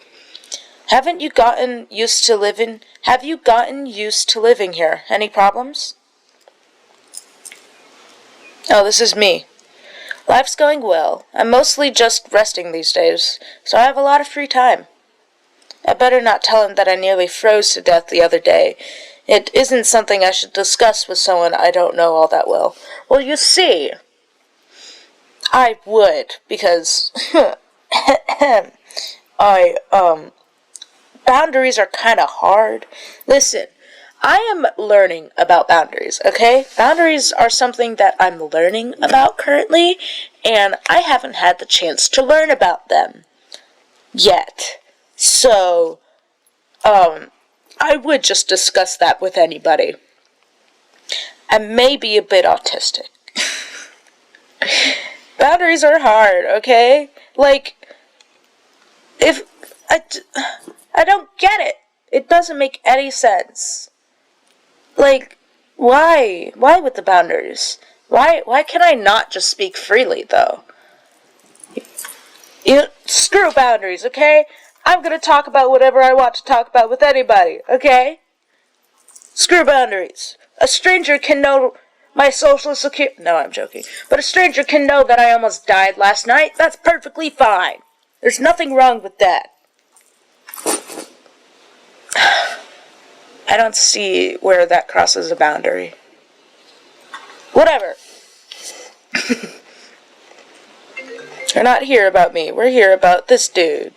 Have you gotten used to living here? Any problems? Oh, this is me. Life's going well. I'm mostly just resting these days, so I have a lot of free time. I better not tell him that I nearly froze to death the other day. It isn't something I should discuss with someone I don't know all that well. Well, you see, I would, because boundaries are kind of hard. Listen, I am learning about boundaries, okay? Boundaries are something that I'm learning about currently, and I haven't had the chance to learn about them yet. So, I would just discuss that with anybody. I may be a bit autistic. Boundaries are hard, okay? If I don't get it. It doesn't make any sense. Why? Why with the boundaries? Why can I not just speak freely, though? Screw boundaries, okay? I'm gonna talk about whatever I want to talk about with anybody, okay? Screw boundaries. A stranger can know my social security... No, I'm joking. But a stranger can know that I almost died last night. That's perfectly fine. There's nothing wrong with that. I don't see where that crosses a boundary. Whatever. We're not here about me. We're here about this dude.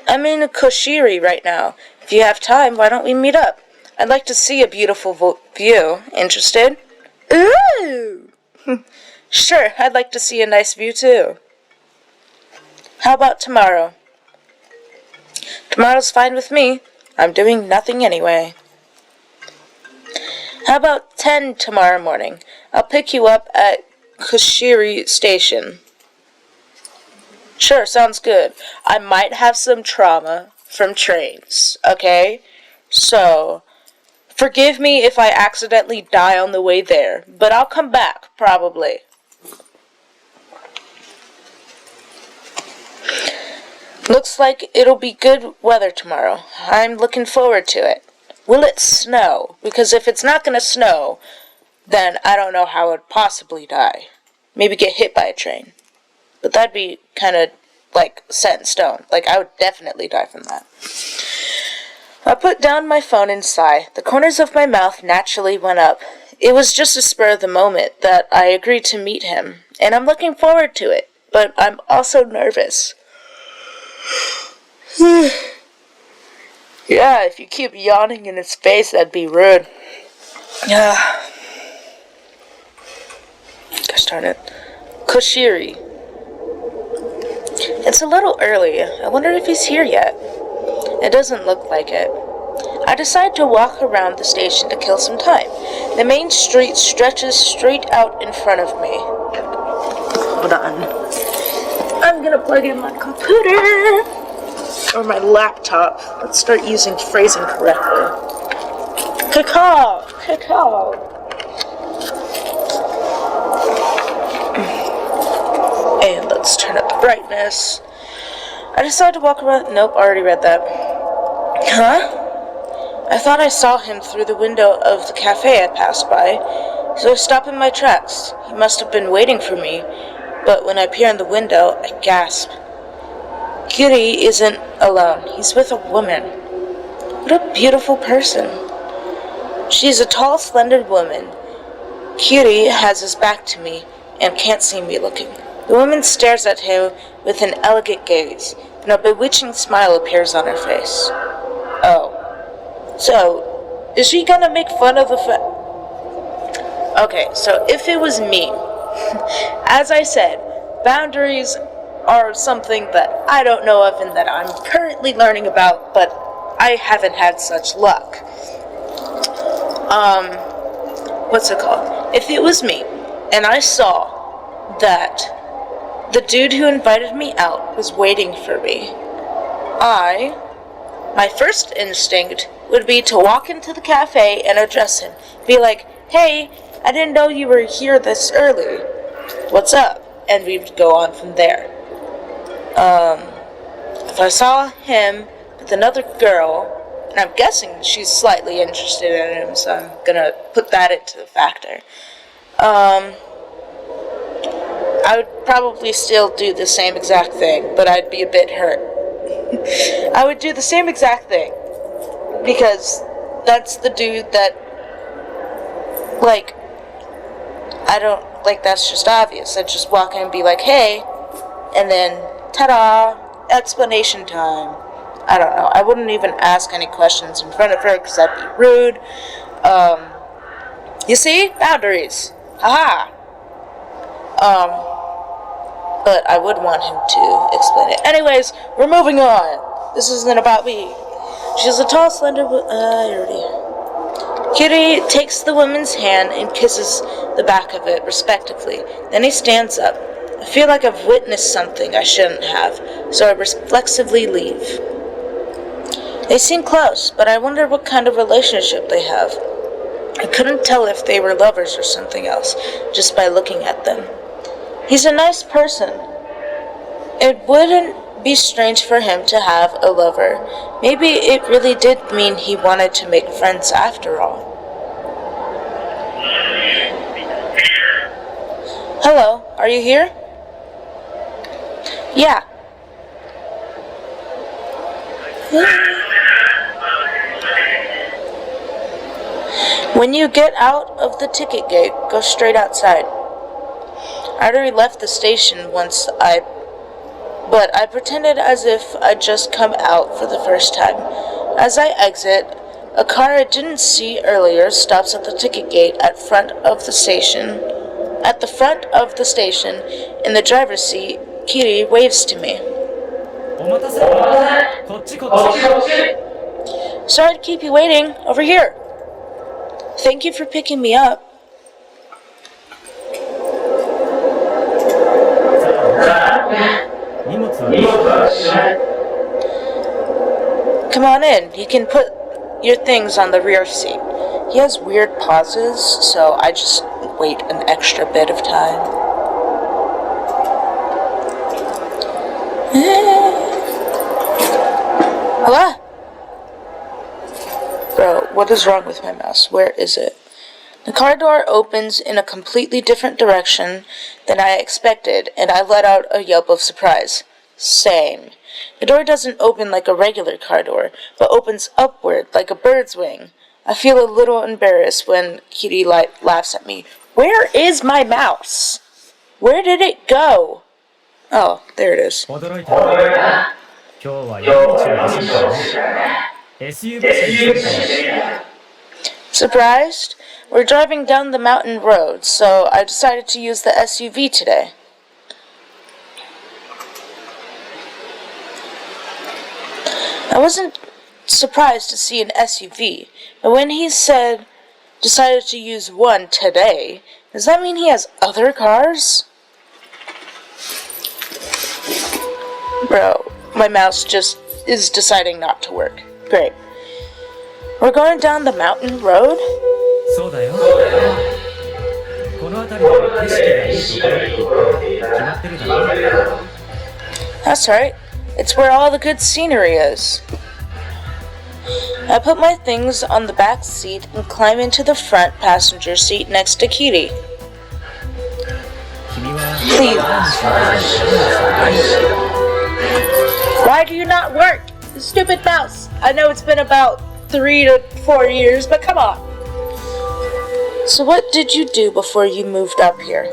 I'm in Koshiri right now. If you have time, why don't we meet up? I'd like to see a beautiful view. Interested? Ooh! Sure, I'd like to see a nice view too. How about tomorrow? Tomorrow's fine with me. I'm doing nothing anyway. How about 10 tomorrow morning? I'll pick you up at Koshiri Station. Sure, sounds good. I might have some trauma from trains, okay? So, forgive me if I accidentally die on the way there, but I'll come back, probably. Looks like it'll be good weather tomorrow. I'm looking forward to it. Will it snow? Because if it's not going to snow, then I don't know how I'd possibly die. Maybe get hit by a train. But that'd be kind of, set in stone. I would definitely die from that. I put down my phone and sigh. The corners of my mouth naturally went up. It was just a spur of the moment that I agreed to meet him, and I'm looking forward to it. But I'm also nervous. Yeah, if you keep yawning in his face, that'd be rude. Gosh darn it. Koshiri. It's a little early. I wonder if he's here yet. It doesn't look like it. I decide to walk around the station to kill some time. The main street stretches straight out in front of me. Hold on. I'm gonna plug in my computer. Or my laptop. Let's start using phrasing correctly. Cacao! And let's turn up the brightness. I decide to walk around. Nope, already read that. Huh? I thought I saw him through the window of the cafe I passed by, so I stop in my tracks. He must have been waiting for me, but when I peer in the window, I gasp. Kiri isn't alone. He's with a woman. What a beautiful person. She's a tall, slender woman. Kiri has his back to me and can't see me looking. The woman stares at him with an elegant gaze, and a bewitching smile appears on her face. Oh. So, is she gonna make fun of the Okay, so if it was me, as I said, boundaries are something that I don't know of and that I'm currently learning about, but I haven't had such luck. What's it called? If it was me, and I saw that the dude who invited me out was waiting for me, my first instinct would be to walk into the cafe and address him. Be like, hey, I didn't know you were here this early. What's up? And we'd go on from there. If I saw him with another girl, and I'm guessing she's slightly interested in him, so I'm gonna put that into the factor. I would probably still do the same exact thing, but I'd be a bit hurt. I would do the same exact thing, because that's the dude that, that's just obvious. I'd just walk in and be like, hey, and then, ta-da, explanation time. I don't know. I wouldn't even ask any questions in front of her, because that'd be rude. You see? Boundaries. Haha. But I would want him to explain it. Anyways, we're moving on. This isn't about me. She's a tall, slender Kiri takes the woman's hand and kisses the back of it, respectively. Then he stands up. I feel like I've witnessed something I shouldn't have, so I reflexively leave. They seem close, but I wonder what kind of relationship they have. I couldn't tell if they were lovers or something else, just by looking at them. He's a nice person. It wouldn't be strange for him to have a lover. Maybe it really did mean he wanted to make friends after all. Hello, are you here? Yeah. When you get out of the ticket gate, go straight outside. I already left the station once, but I pretended as if I'd just come out for the first time. As I exit, a car I didn't see earlier stops at the ticket gate at the front of the station. In the driver's seat, Kiri waves to me. Sorry to keep you waiting. Over here. Thank you for picking me up. Come on in. You can put your things on the rear seat. He has weird pauses, so I just wait an extra bit of time. Hello? Bro, what is wrong with my mouse? Where is it? The car door opens in a completely different direction than I expected, and I let out a yelp of surprise. Same. The door doesn't open like a regular car door, but opens upward like a bird's wing. I feel a little embarrassed when Kitty laughs at me. Where is my mouse? Where did it go? Oh, there it is. Surprised? We're driving down the mountain road, so I decided to use the SUV today. I wasn't surprised to see an SUV. But when he decided to use one today, does that mean he has other cars? Bro, my mouse just is deciding not to work. Great. We're going down the mountain road? そうだよ。この辺りは景色がいいところって言って決まってるだろ。That's right. It's where all the good scenery is. I put my things on the back seat and climb into the front passenger seat next to Kitty. Please. Why do you not work? Stupid mouse. I know it's been about 3 to 4 years, but come on. So what did you do before you moved up here?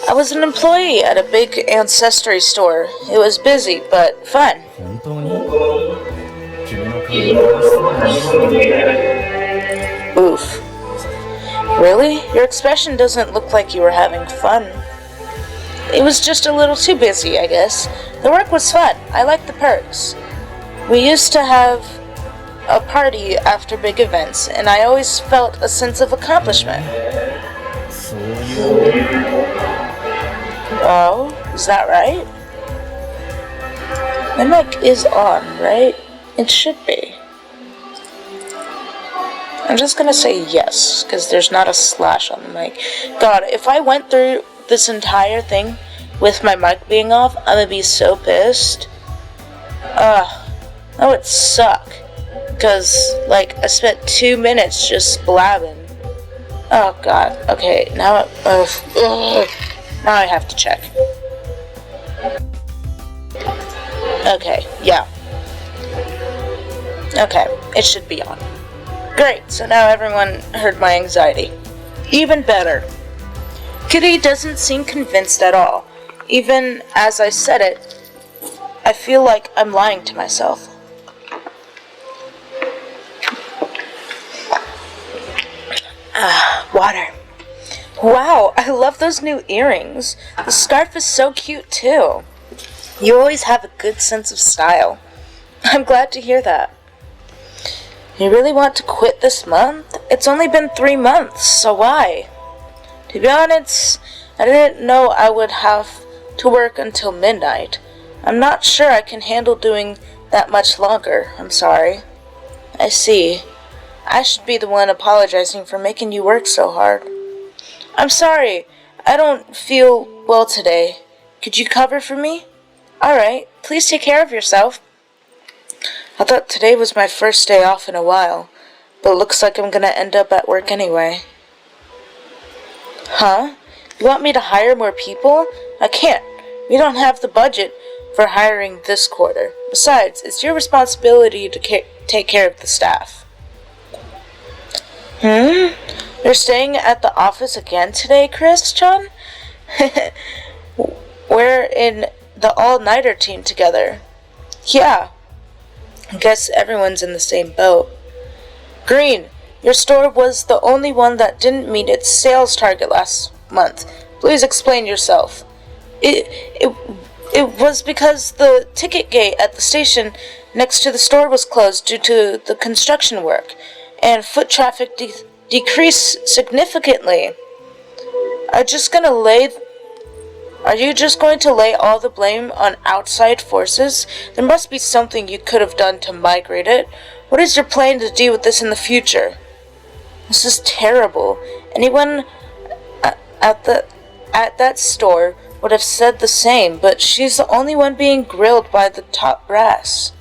I was an employee at a big ancestry store. It was busy, but fun. 本当に君の顔が楽しそうだね。 Oof. Really? Your expression doesn't look like you were having fun. It was just a little too busy, I guess. The work was fun. I liked the perks. We used to have a party after big events, and I always felt a sense of accomplishment. そういう。 Oh, is that right? My mic is on, right? It should be. I'm just gonna say yes, because there's not a slash on the mic. God, if I went through this entire thing with my mic being off, I'm gonna be so pissed. That would suck. Because, like, I spent 2 minutes just blabbing. Oh, God. Okay, now now I have to check. Okay, yeah. Okay, it should be on. Great, so now everyone heard my anxiety. Even better. Kitty doesn't seem convinced at all. Even as I said it, I feel like I'm lying to myself. Water. Wow, I love those new earrings. The scarf is so cute too. You always have a good sense of style. I'm glad to hear that. You really want to quit this month? It's only been 3 months, so why? To be honest, I didn't know I would have to work until midnight. I'm not sure I can handle doing that much longer. I'm sorry. I see. I should be the one apologizing for making you work so hard. I'm sorry. I don't feel well today. Could you cover for me? Alright. Please take care of yourself. I thought today was my first day off in a while, but it looks like I'm gonna end up at work anyway. Huh? You want me to hire more people? I can't. We don't have the budget for hiring this quarter. Besides, it's your responsibility to take care of the staff. You're staying at the office again today, Chris-chan? We're in the all-nighter team together. Yeah. I guess everyone's in the same boat. Green, your store was the only one that didn't meet its sales target last month. Please explain yourself. It was because the ticket gate at the station next to the store was closed due to the construction work, and foot traffic decreased significantly. Are you just going to lay all the blame on outside forces? There must be something you could have done to migrate it. What is your plan to deal with this in the future? This is terrible. Anyone at that store would have said the same, but she's the only one being grilled by the top brass.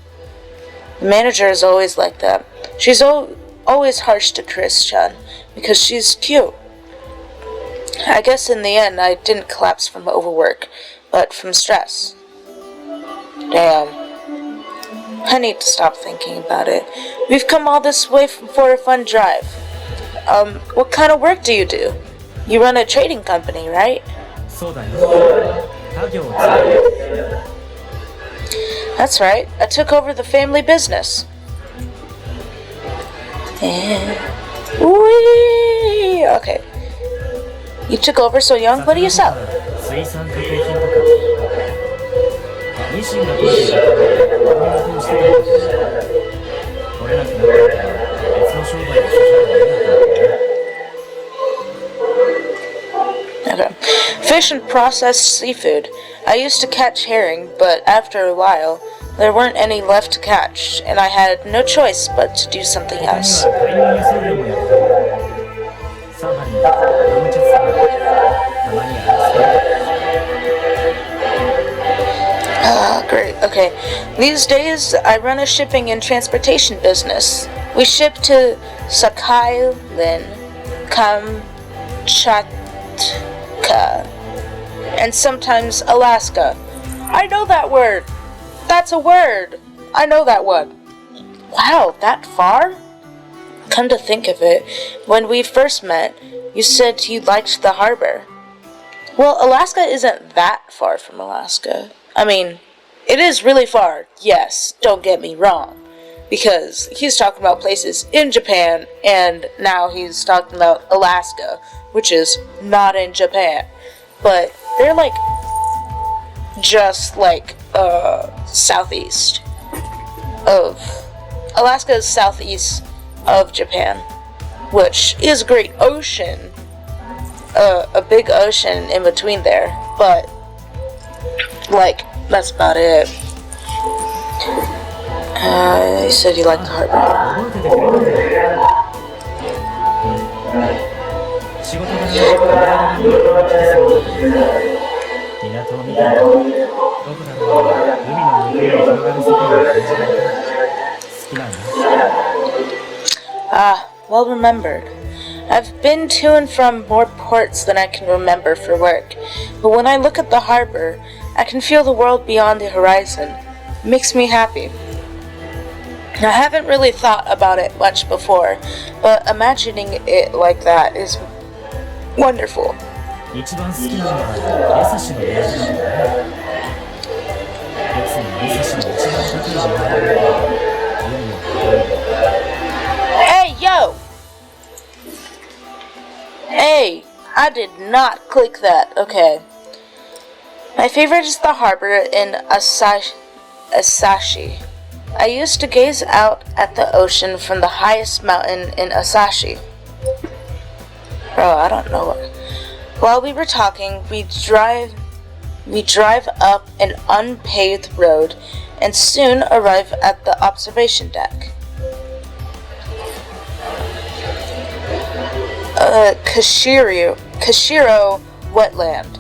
The manager is always like that. She's always harsh to Chris-chan because she's cute. I guess in the end I didn't collapse from overwork, but from stress. Damn. I need to stop thinking about it. We've come all this way for a fun drive. What kind of work do? You run a trading company, right? そうだよ。家業を継いで。 That's right. I took over the family business. Whee! Okay. You took over so young. What do you sell? 水産加工品とか。ニシンが取れていたからゴミ元をしてたんだけど、取れなくなったから別の商売をしざるを得なくなったね。Okay. Fish and processed seafood. I used to catch herring, but after a while, there weren't any left to catch, and I had no choice but to do something 他に else. は海運輸送業もやった。サハリン、カムチャツカ、たまにアラスカ。Great. Okay. These days, I run a shipping and transportation business. We ship to Sakhalin, Kamchatka, and sometimes Alaska. I know that word. That's a word. I know that one. Wow, that far? Come to think of it, when we first met, you said you liked the harbor. Well, Alaska isn't that far from Alaska. I mean, it is really far, yes, don't get me wrong. Because he's talking about places in Japan, and now he's talking about Alaska, which is not in Japan. But they're like, just like, southeast of, Alaska is southeast of Japan, which is a great ocean, a big ocean in between there, but, like, that's about it. You said you liked the harbor. 覚えててくれたんだよ。仕事柄いろいろなことが聞きそうだけど、港を見てるとどこだろう、海の向こうに広がる世界を感じられた。好きなんだ。Ah, well remembered. I've been to and from more ports than I can remember for work, but when I look at the harbor, I can feel the world beyond the horizon. It makes me happy. I haven't really thought about it much before, but imagining it like that is wonderful. 一番好きなのはレサシの親父なんだね。いつもレサシの一番高い名前で海を越える。Hey, yo! Hey, I did not click that. Okay. My favorite is the harbor in Asashi. I used to gaze out at the ocean from the highest mountain in Asashi. Bro, I don't know what. While we were talking, we drive up an unpaved road and soon arrive at the observation deck. Kashiro wetland.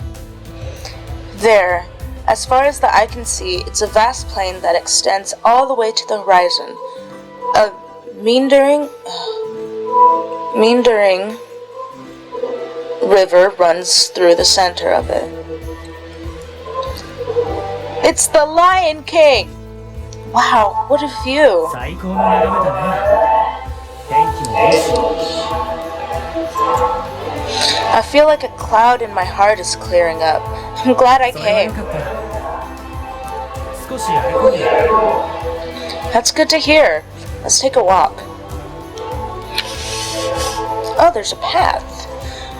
There, as far as the eye can see, it's a vast plain that extends all the way to the horizon. A meandering river runs through the center of it. It's the Lion King! Wow, what a view! 最高の眺めだね。天気もいいし。I feel like a cloud in my heart is clearing up. I'm glad I それはよ came. かった。少し歩こうよ。 That's good to hear. Let's take a walk. Oh, there's a path.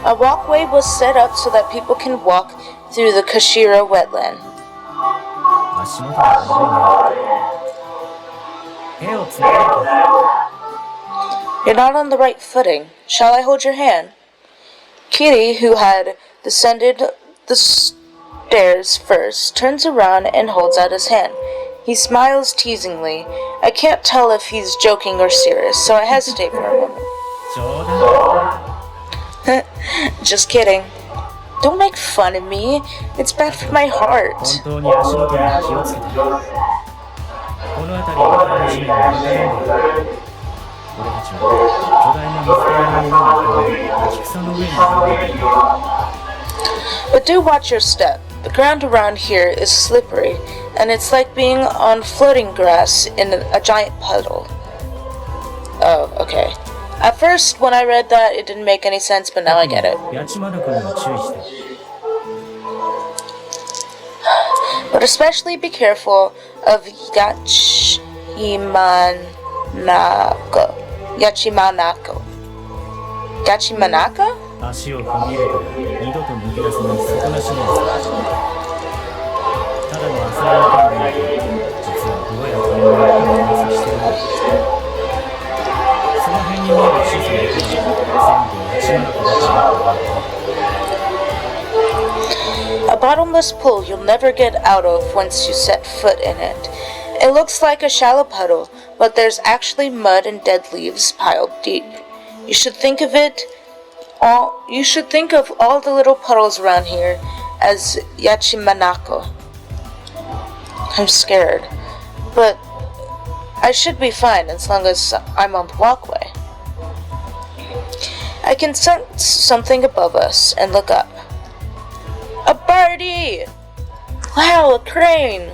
A walkway was set up so that people can walk through the Kashiro wetland. 足元が重いね。手をつなげるか。 You're not on the right footing. Shall I hold your hand? Kitty, who had descended the stairs first, turns around and holds out his hand. He smiles teasingly. I can't tell if he's joking or serious, so I hesitate for a moment. 冗談。 Just kidding. Don't make fun of me. It's bad for my heart. 本当に足元に気をつけて。この辺りは楽しみが満開なんだよ。俺たちは巨大な水たまりの上に浮かべ、菊草の上に登る。 But do watch your step. The ground around here is slippery, and it's like being on floating grass in a giant puddle. Oh, okay. At first, when I read that, it didn't make any sense, but now I get it. 八幡君にも注意して。 But especially be careful of Yachimanako. Yachimanaka? 足を踏み入れたら二度と抜け出せない底なしのやつ。ただの浅い中に bottomless pool you'll never get out of once you set foot in it. It looks like a shallow puddle, but there's actually mud and dead leaves piled deep. You should think of all the little puddles around here as Yachimanako. I'm scared, but I should be fine as long as I'm on the walkway. I can sense something above us and look up. A birdie! Wow, a crane!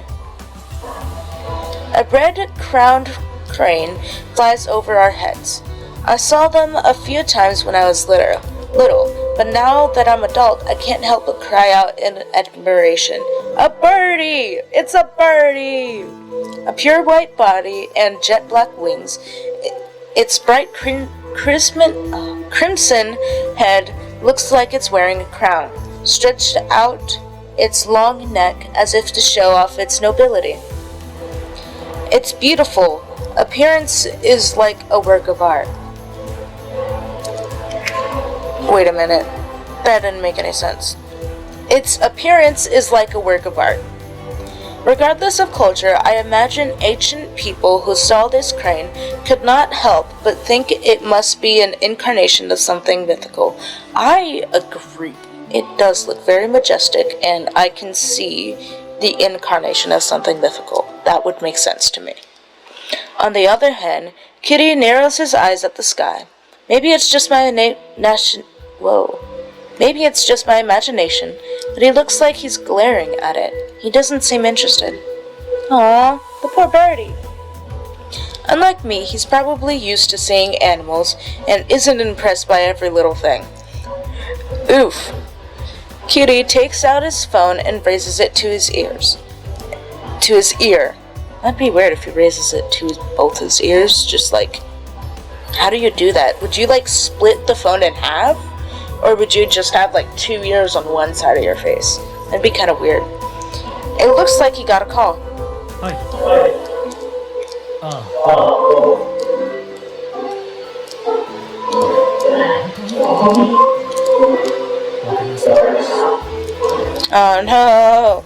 A red-crowned crane flies over our heads. I saw them a few times when I was little, but now that I'm adult, I can't help but cry out in admiration. A birdie! It's a birdie! A pure white body and jet black wings. Its bright crimson head looks like it's wearing a crown, stretched out its long neck as if to show off its nobility. Its beautiful appearance is like a work of art. Wait a minute, that didn't make any sense. Its appearance is like a work of art. Regardless of culture, I imagine ancient people who saw this crane could not help but think it must be an incarnation of something mythical. I agree. It does look very majestic, and I can see the incarnation of something mythical. That would make sense to me. On the other hand, Kitty narrows his eyes at the sky. Maybe it's just my Maybe it's just my imagination, but he looks like he's glaring at it. He doesn't seem interested. Aww, the poor birdie. Unlike me, he's probably used to seeing animals and isn't impressed by every little thing. Oof. Kitty takes out his phone and raises it to his ear. That'd be weird if he raises it to both his ears, just like, how do you do that? Would you split the phone in half? Or would you just have 2 ears on one side of your face? That'd be kind of weird. It looks like he got a call. Hi. Oh no.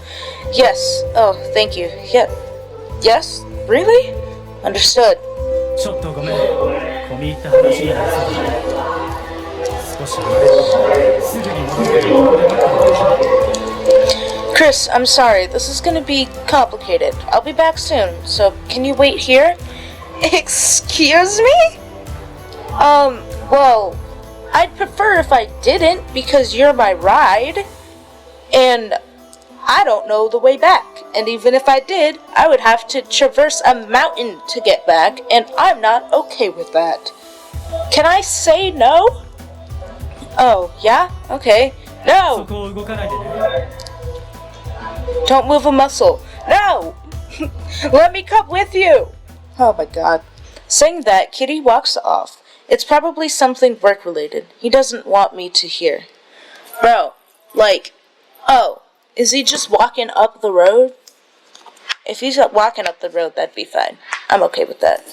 Yes. Oh, thank you. Yeah. Yes? Really? Understood. ちょっとごめん。込み入った話になりそうだ。少し待て。すぐに戻ってくる。こればかりだ。Chris, I'm sorry. This is gonna be complicated. I'll be back soon, so can you wait here? Excuse me? Well, I'd prefer if I didn't because you're my ride, and I don't know the way back. And even if I did, I would have to traverse a mountain to get back, and I'm not okay with that. Can I say no? Oh, yeah? Okay. No! そこを動かないでね。Don't move a muscle. No! Let me come with you! Oh my god. Saying that, Kitty walks off. It's probably something work-related. He doesn't want me to hear. Bro, oh, is he just walking up the road? If he's walking up the road, that'd be fine. I'm okay with that.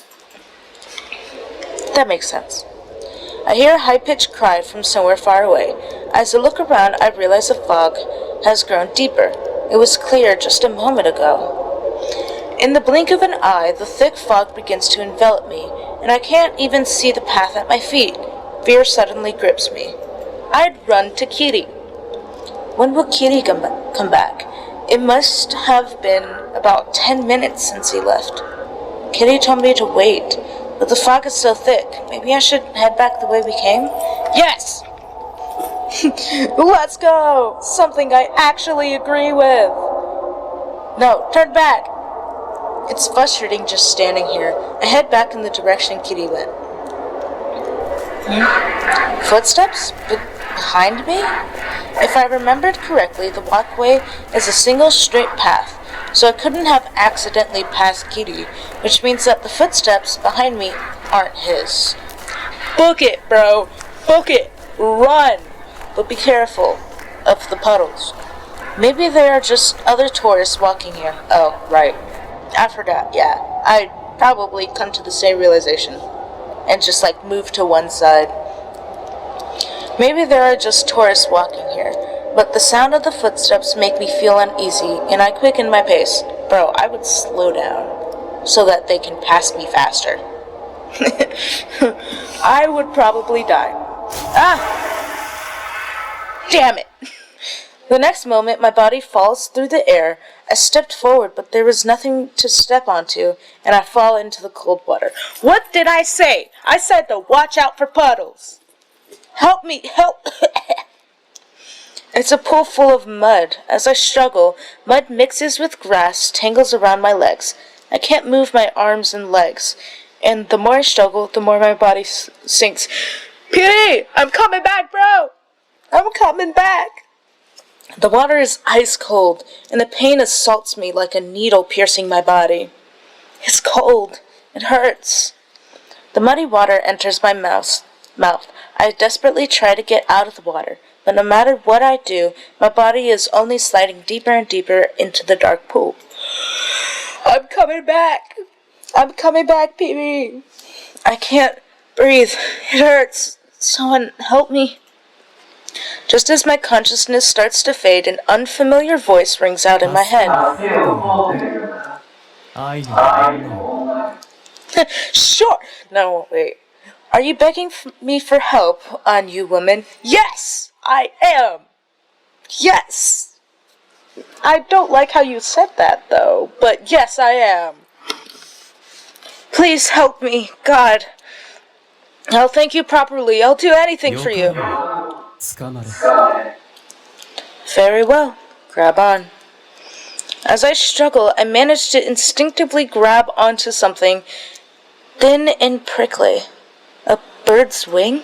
That makes sense. I hear a high-pitched cry from somewhere far away. As I look around, I realize the fog has grown deeper. It was clear just a moment ago. In the blink of an eye, the thick fog begins to envelop me, and I can't even see the path at my feet. Fear suddenly grips me. I'd run to Kitty. When will Kitty come back? It must have been about 10 minutes since he left. Kitty told me to wait, but the fog is so thick. Maybe I should head back the way we came? Yes! Let's go! Something I actually agree with. No, turn back. It's frustrating just standing here. I head back in the direction Kitty went. Footsteps? Behind me? If I remembered correctly, the walkway is a single straight path, so I couldn't have accidentally passed Kitty, which means that the footsteps behind me aren't his. Book it, bro! Book it! Run! But be careful of the puddles. Maybe there are just other tourists walking here. Oh, right. I forgot, yeah. I'd probably come to the same realization and just move to one side. Maybe there are just tourists walking here. But the sound of the footsteps make me feel uneasy, and I quicken my pace. Bro, I would slow down so that they can pass me faster. I would probably die. Ah! Damn it! The next moment, my body falls through the air. I stepped forward, but there was nothing to step onto, and I fall into the cold water. What did I say? I said to watch out for puddles. Help me, help! It's a pool full of mud. As I struggle, mud mixes with grass, tangles around my legs. I can't move my arms and legs, and the more I struggle, the more my body sinks. P.D., I'm coming back, bro! I'm coming back! The water is ice cold, and the pain assaults me like a needle piercing my body. It's cold. It hurts. The muddy water enters my mouth. I desperately try to get out of the water, but no matter what I do, my body is only sliding deeper and deeper into the dark pool. I'm coming back. I'm coming back, PB. I can't breathe. It hurts. Someone help me. Just as my consciousness starts to fade, an unfamiliar voice rings out in my head. Sure. No, wait. Are you begging me for help, you woman? Yes, I am. Yes. I don't like how you said that, though, but yes, I am. Please help me, God. I'll thank you properly. I'll do anything for you. Very well. Grab on. As I struggle, I manage to instinctively grab onto something thin and prickly. A bird's wing?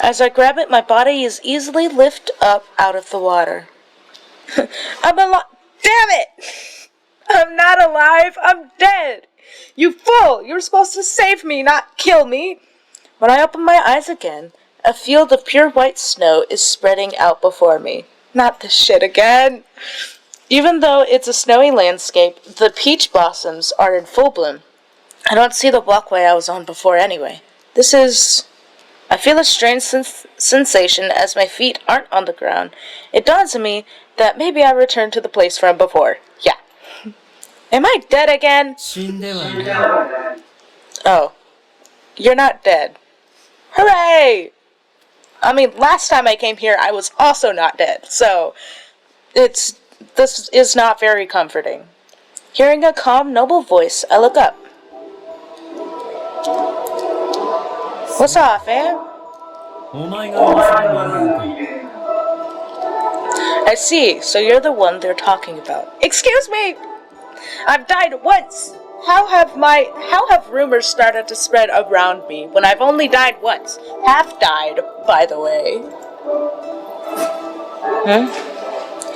As I grab it, my body is easily lifted up out of the water. I'm alive. Damn it! I'm not alive. I'm dead. You fool! You were supposed to save me, not kill me. When I open my eyes again, a field of pure white snow is spreading out before me. Not this shit again. Even though it's a snowy landscape, the peach blossoms are in full bloom. I don't see the walkway I was on before anyway. I feel a strange sensation as my feet aren't on the ground. It dawns on me that maybe I returned to the place from before. Yeah. Am I dead again? Oh. You're not dead. Hooray! I mean, last time I came here, I was also not dead, so this is not very comforting. Hearing a calm, noble voice, I look up. What's up, fam? I see, so you're the one they're talking about. Excuse me! I've died once! How have rumors started to spread around me when I've only died once? Half died, by the way.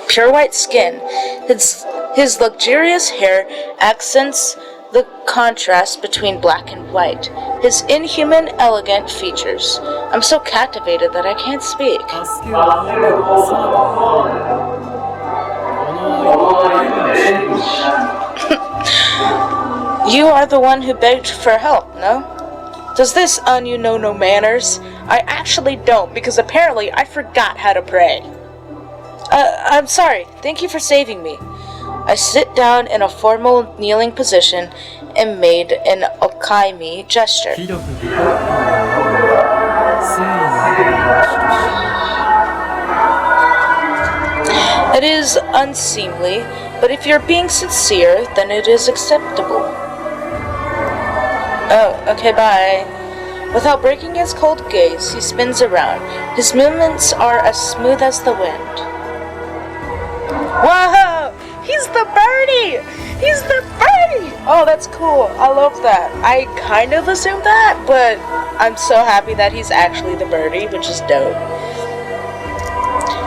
Pure white skin. His luxurious hair accents the contrast between black and white. His inhuman, elegant features. I'm so captivated that I can't speak. You are the one who begged for help, no? Does this you know no manners? I actually don't, because apparently I forgot how to pray. I'm sorry. Thank you for saving me. I sit down in a formal kneeling position and made an okaimi gesture. It is unseemly, but if you're being sincere, then it is acceptable. Oh, okay, bye. Without breaking his cold gaze, he spins around. His movements are as smooth as the wind. Whoa! He's the birdie! He's the birdie! Oh, that's cool. I love that. I kind of assumed that, but I'm so happy that he's actually the birdie, which is dope.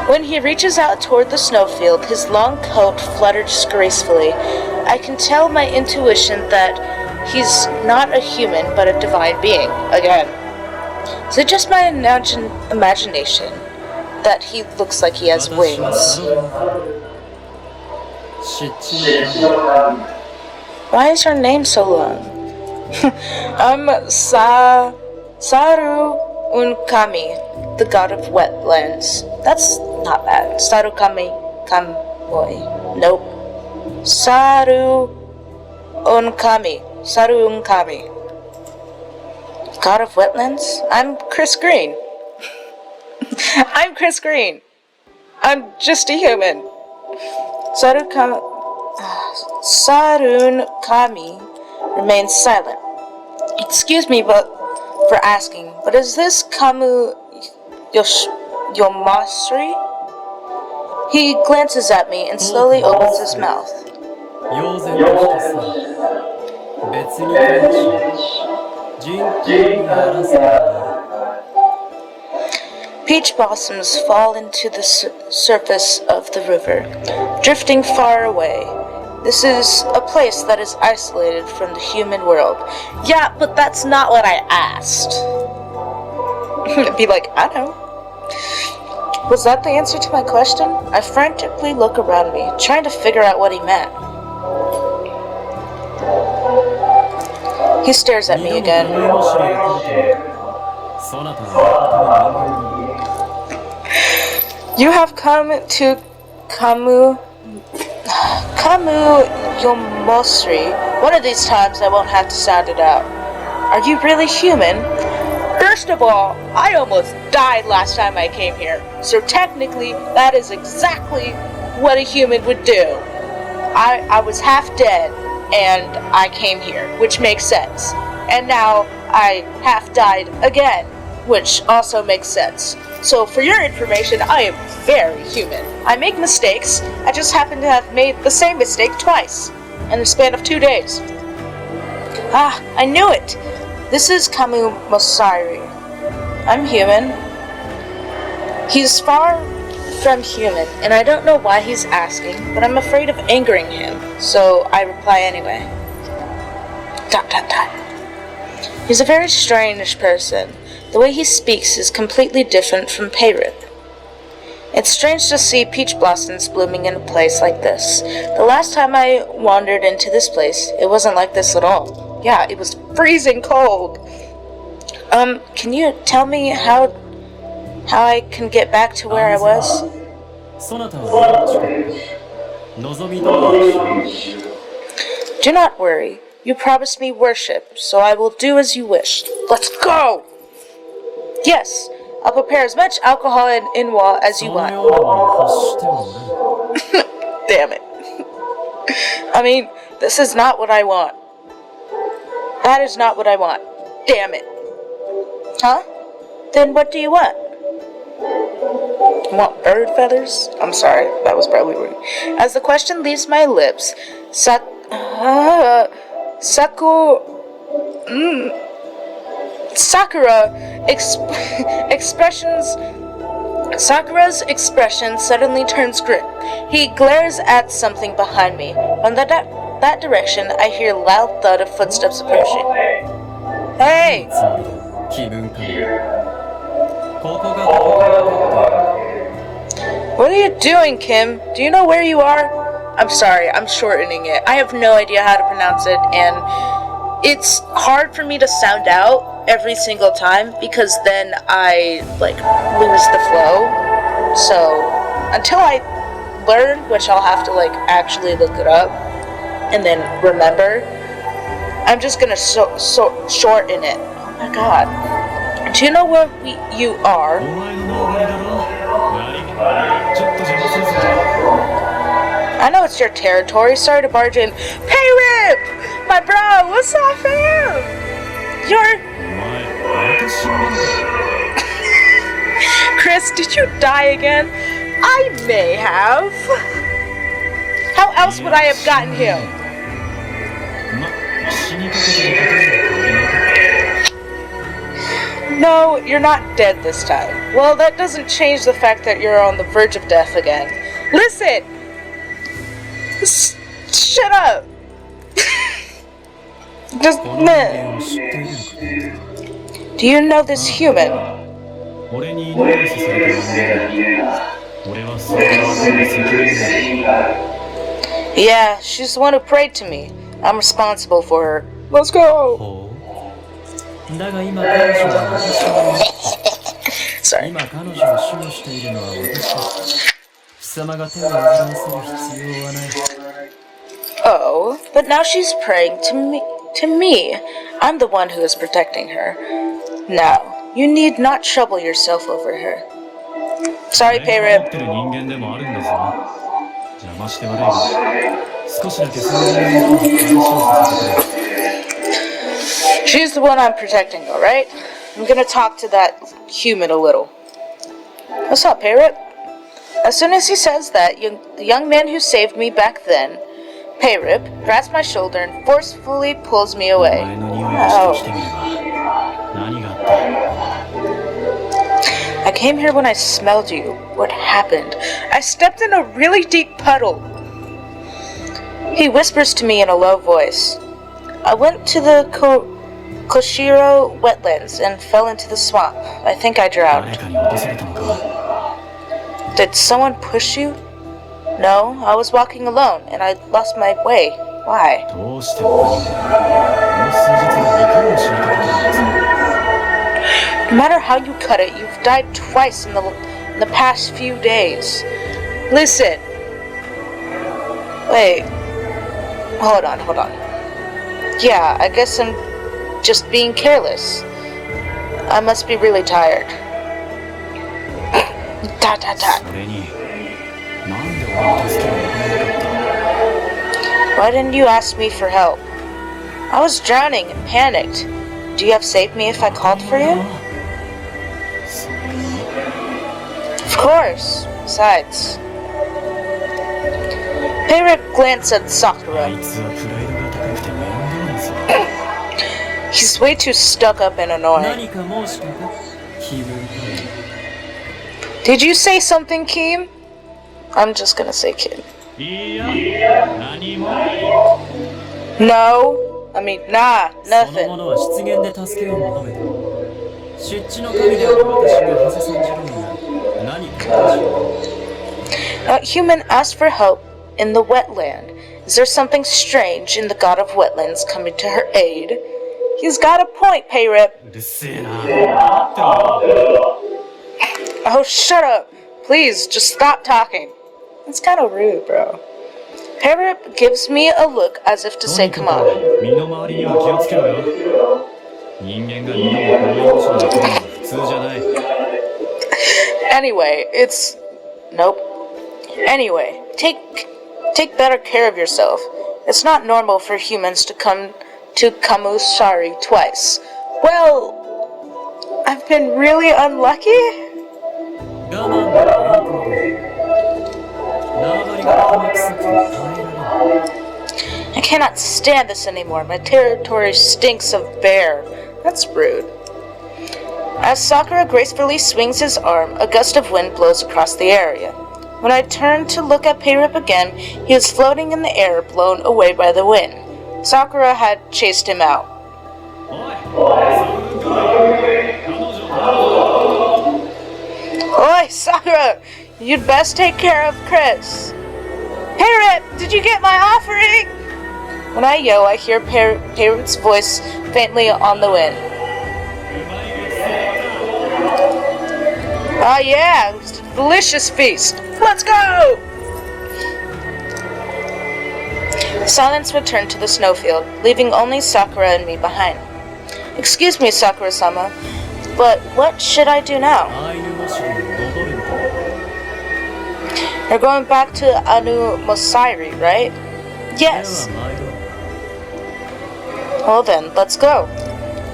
When he reaches out toward the snowfield, his long coat flutters gracefully. I can tell my intuition that he's not a human, but a divine being. Again. Is it just my imagination that he looks like he has wings? Why is your name so long? I'm Saru Unkami, the god of wetlands. That's not bad. Sarukami Kamoi. Nope. Saru Unkami. God of Wetlands? I'm Chris Green. I'm Chris Green. I'm just a human. Sarun Kami remains silent. Excuse me for asking, but is this Kamu Yomasri? He glances at me and slowly opens his mouth. Peach blossoms fall into the surface of the river, drifting far away. This is a place that is isolated from the human world. Yeah, but that's not what I asked. Be like, I know. Was that the answer to my question? I frantically look around me, trying to figure out what he meant. He stares at me again. You have come to Kamu Yomosri. One of these times I won't have to sound it out. Are you really human? First of all, I almost died last time I came here, so technically that is exactly what a human would do. I was half dead and I came here, which makes sense. And now I half died again, which also makes sense. So for your information, I am very human. I make mistakes. I just happen to have made the same mistake twice in the span of 2 days. Ah, I knew it. This is Kamu Mosari. I'm human. He's far from human, and I don't know why he's asking, but I'm afraid of angering him, so I reply anyway. ... He's a very strange person. The way he speaks is completely different from Peyrip. It's strange to see peach blossoms blooming in a place like this. The last time I wandered into this place, it wasn't like this at all. Yeah, it was freezing cold. Can you tell me how I can get back to where I was? Do not worry. You promised me worship, so I will do as you wish. Let's go! Yes, I'll prepare as much alcohol and inwa as you want. Damn it. I mean, this is not what I want. That is not what I want. Damn it. Huh? Then what do you want? You want bird feathers? I'm sorry, that was probably rude. As the question leaves my lips, Sakura's expression suddenly turns grim. He glares at something behind me. From that direction, I hear a loud thud of footsteps approaching. Hey! What are you doing, Kim? Do you know where you are? I'm sorry, I'm shortening it. I have no idea how to pronounce it, and it's hard for me to sound out every single time because then I lose the flow. So until I learn, which I'll have to actually look it up and then remember, I'm just gonna shorten it. Oh my god. Do you know where you are? I know it's your territory. Sorry to barge in. Peyrip! My bro, what's up, fam? Chris, did you die again? I may have. How else would I have gotten him? No, you're not dead this time. Well, that doesn't change the fact that you're on the verge of death again. Listen! Shut up! Just do you know this human? Yeah, she's the one who prayed to me. I'm responsible for her. Let's go! Sorry. 今彼女を守護しているのは私だ。貴様が手を煩わせる必要はない。 Oh, but now she's praying to me. I'm the one who is protecting her. Now, you need not trouble yourself over her. Sorry, Parrot. 持ってる人間でもあるんだぞ。邪魔して悪いが、少しだけその人間と話をさせてくれ。 She's the one I'm protecting, alright? I'm gonna talk to that human a little. What's up, Parrot? As soon as he says that, the young man who saved me back then, Parrot, grabs my shoulder and forcefully pulls me away. Oh. I came here when I smelled you. What happened? I stepped in a really deep puddle. He whispers to me in a low voice. I went to the Koshiro wetlands and fell into the swamp. I think I drowned. Did someone push you? No, I was walking alone and I lost my way. Why? No matter how you cut it, you've died twice in the past few days. Listen. Wait. Hold on. Yeah, I guess I'm just being careless. I must be really tired. Dot. Why didn't you ask me for help? I was drowning and panicked. Do you have saved me if I called for you? Of course. Besides. Parrot glanced at Sakura. He's way too stuck up and annoying. Did you say something, Kim? I'm just gonna say Kim. No. I mean, nah, nothing. Human asked for help in the wetland. Is there something strange in the god of wetlands coming to her aid? He's got a point, Parrot. Oh, shut up. Please, just stop talking. It's kind of rude, bro. Parrot gives me a look as if to say, come on. Anyway, it's... Nope. Anyway, take better care of yourself. It's not normal for humans to come to Kamusari twice. Well, I've been really unlucky? I cannot stand this anymore. My territory stinks of bear. That's rude. As Sakura gracefully swings his arm, a gust of wind blows across the area. When I turned to look at Parrot again, he was floating in the air, blown away by the wind. Sakura had chased him out. Oi, Sakura! You'd best take care of Chris. Parrot, did you get my offering? When I yell, I hear Parrot's voice faintly on the wind. Ah, yeah, it was a delicious feast. Let's go! Silence returned to the snowfield, leaving only Sakura and me behind. Excuse me, Sakura-sama, but what should I do now? You're going back to Anu Mosairi, right? Yes. Well then, let's go.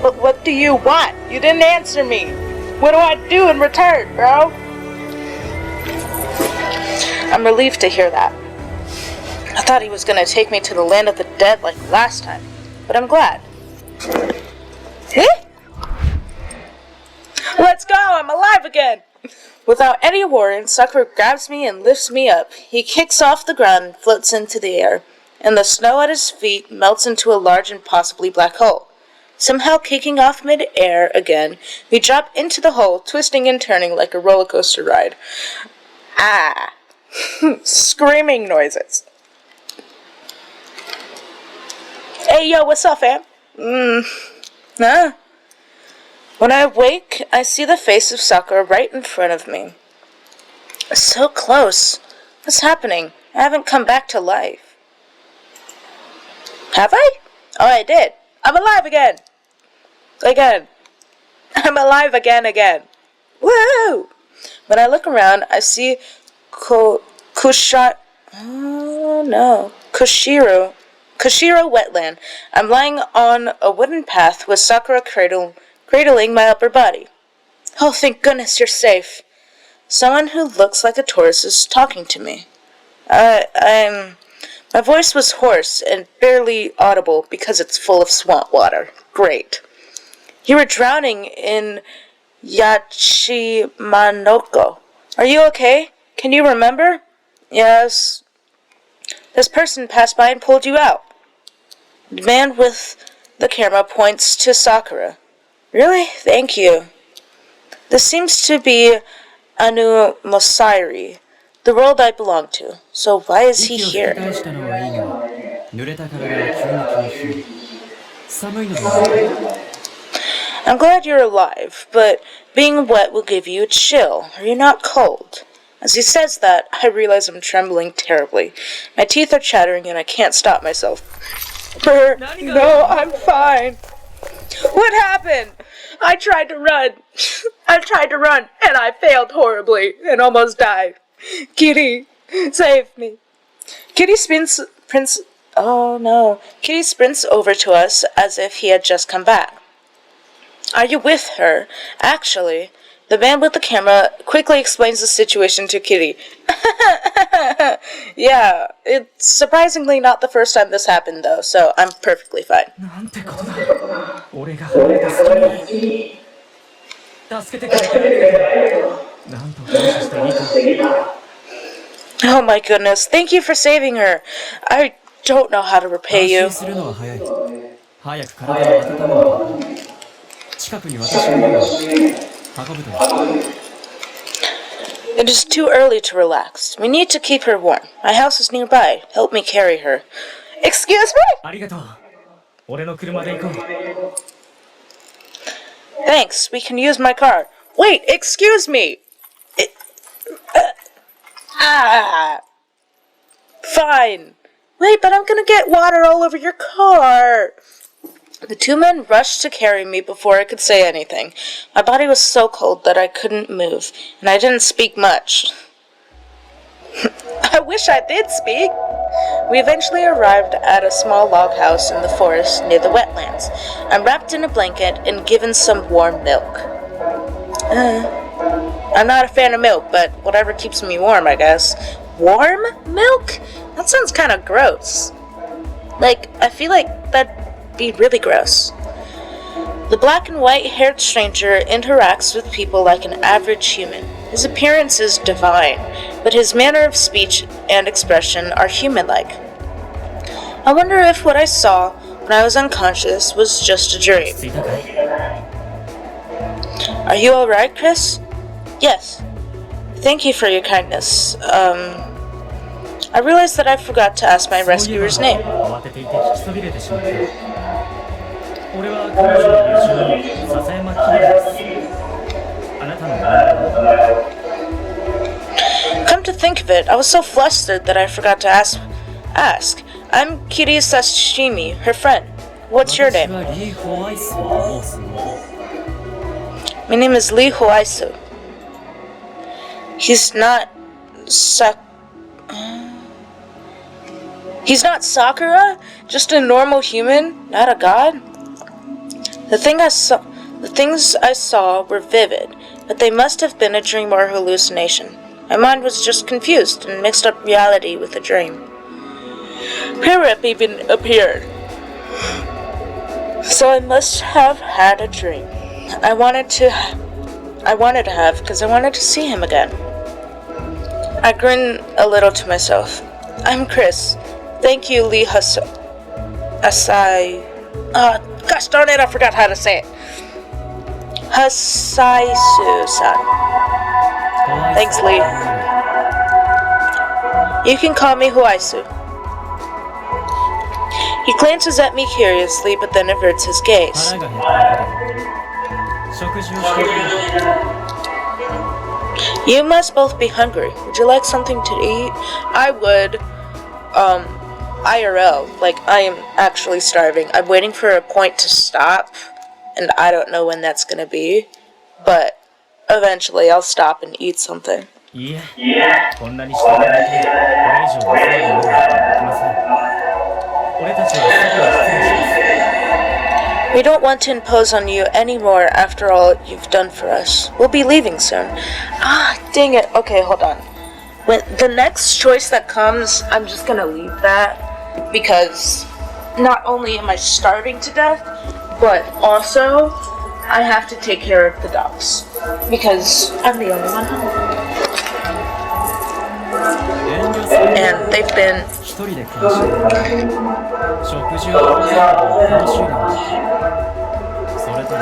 But what do you want? You didn't answer me. What do I do in return, bro? I'm relieved to hear that. I thought he was gonna take me to the land of the dead like last time, but I'm glad. Let's go! I'm alive again! Without any warning, Sakura grabs me and lifts me up. He kicks off the ground and floats into the air, and the snow at his feet melts into a large and possibly black hole. Somehow kicking off mid-air again, we drop into the hole, twisting and turning like a roller coaster ride. Ah! Screaming noises. Hey, yo, what's up, fam? Huh? When I awake, I see the face of Sakura right in front of me. So close. What's happening? I haven't come back to life. Have I? Oh, I did. I'm alive again. Again. I'm alive again. Woo! When I look around, I see Kushiro wetland. I'm lying on a wooden path with Sakura cradling my upper body. Oh, thank goodness you're safe. Someone who looks like a tourist is talking to me. My voice was hoarse and barely audible because it's full of swamp water. Great. You were drowning in Yachimanoko. Are you okay? Can you remember? Yes. This person passed by and pulled you out. The man with the camera points to Sakura. Really? Thank you. This seems to be Anu Mosairi, the world I belong to. So why is he here? I'm glad you're alive, but being wet will give you a chill. Are you not cold? As he says that, I realize I'm trembling terribly. My teeth are chattering and I can't stop myself. No, I'm fine. What happened? I tried to run and I failed horribly and almost died. Kitty, save me. Kitty sprints over to us as if he had just come back. Are you with her? Actually, the man with the camera quickly explains the situation to Kitty. Yeah, it's surprisingly not the first time this happened though, so I'm perfectly fine. Oh my goodness, thank you for saving her. I don't know how to repay you. It is too early to relax. We need to keep her warm. My house is nearby. Help me carry her. Excuse me? Thanks, we can use my car. Wait, excuse me. Fine. Wait, but I'm gonna get water all over your car. The two men rushed to carry me before I could say anything. My body was so cold that I couldn't move, and I didn't speak much. I wish I did speak. We eventually arrived at a small log house in the forest near the wetlands. I'm wrapped in a blanket and given some warm milk. I'm not a fan of milk, but whatever keeps me warm, I guess. Warm milk? That sounds kind of gross. I feel like that'd be really gross. The black and white haired stranger interacts with people like an average human. His appearance is divine, but his manner of speech and expression are human-like. I wonder if what I saw when I was unconscious was just a dream. Are you alright, Chris? Yes. Thank you for your kindness. I realized that I forgot to ask my rescuer's name. Come to think of it, I was so flustered that I forgot to ask. I'm Kiri Sashimi, her friend. What's your name? My name is Lee Huaisu. He's not Sakura? Just a normal human, not a god? The things I saw were vivid, but they must have been a dream or hallucination. My mind was just confused and mixed up reality with a dream. Pirip even appeared. So I must have had a dream. I wanted to have because I wanted to see him again. I grinned a little to myself. I'm Chris. Thank you, Lee Asai. Gosh darn it, I forgot how to say it. Hasaisu-san. Thanks, Lee. You can call me Huaisu. He glances at me curiously, but then averts his gaze. 食事をしてくれるか。 You must both be hungry. Would you like something to eat? I would. IRL. Like, I am actually starving. I'm waiting for a point to stop, and I don't know when that's gonna be. But eventually I'll stop and eat something. いいえ、こんなにしてもらえて、これ以上お世話になることはできません。俺たちはすぐに失礼します。 We don't want to impose on you anymore after all you've done for us. We'll be leaving soon. Ah, dang it. Okay, hold on. When the next choice that comes, I'm just gonna leave that because not only am I starving to death, but also I have to take care of the dogs because I'm the only one home. And they've been 一人で暮らしている。食事を食べるのが楽しいだろう。それとも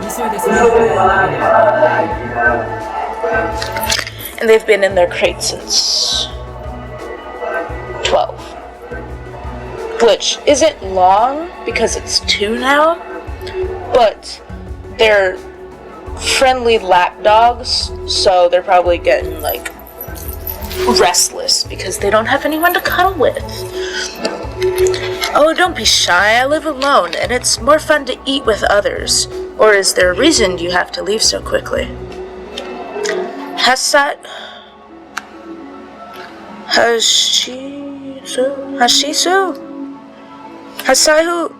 急いでそれを食べるのがいい。 And they've been in their crate since 12. Which isn't long because it's 2 now, but they're friendly lap dogs, so they're probably getting like restless because they don't have anyone to cuddle with. Oh, don't be shy. I live alone, and it's more fun to eat with others. Or is there a reason you have to leave so quickly? Hashisu? Hasaihu?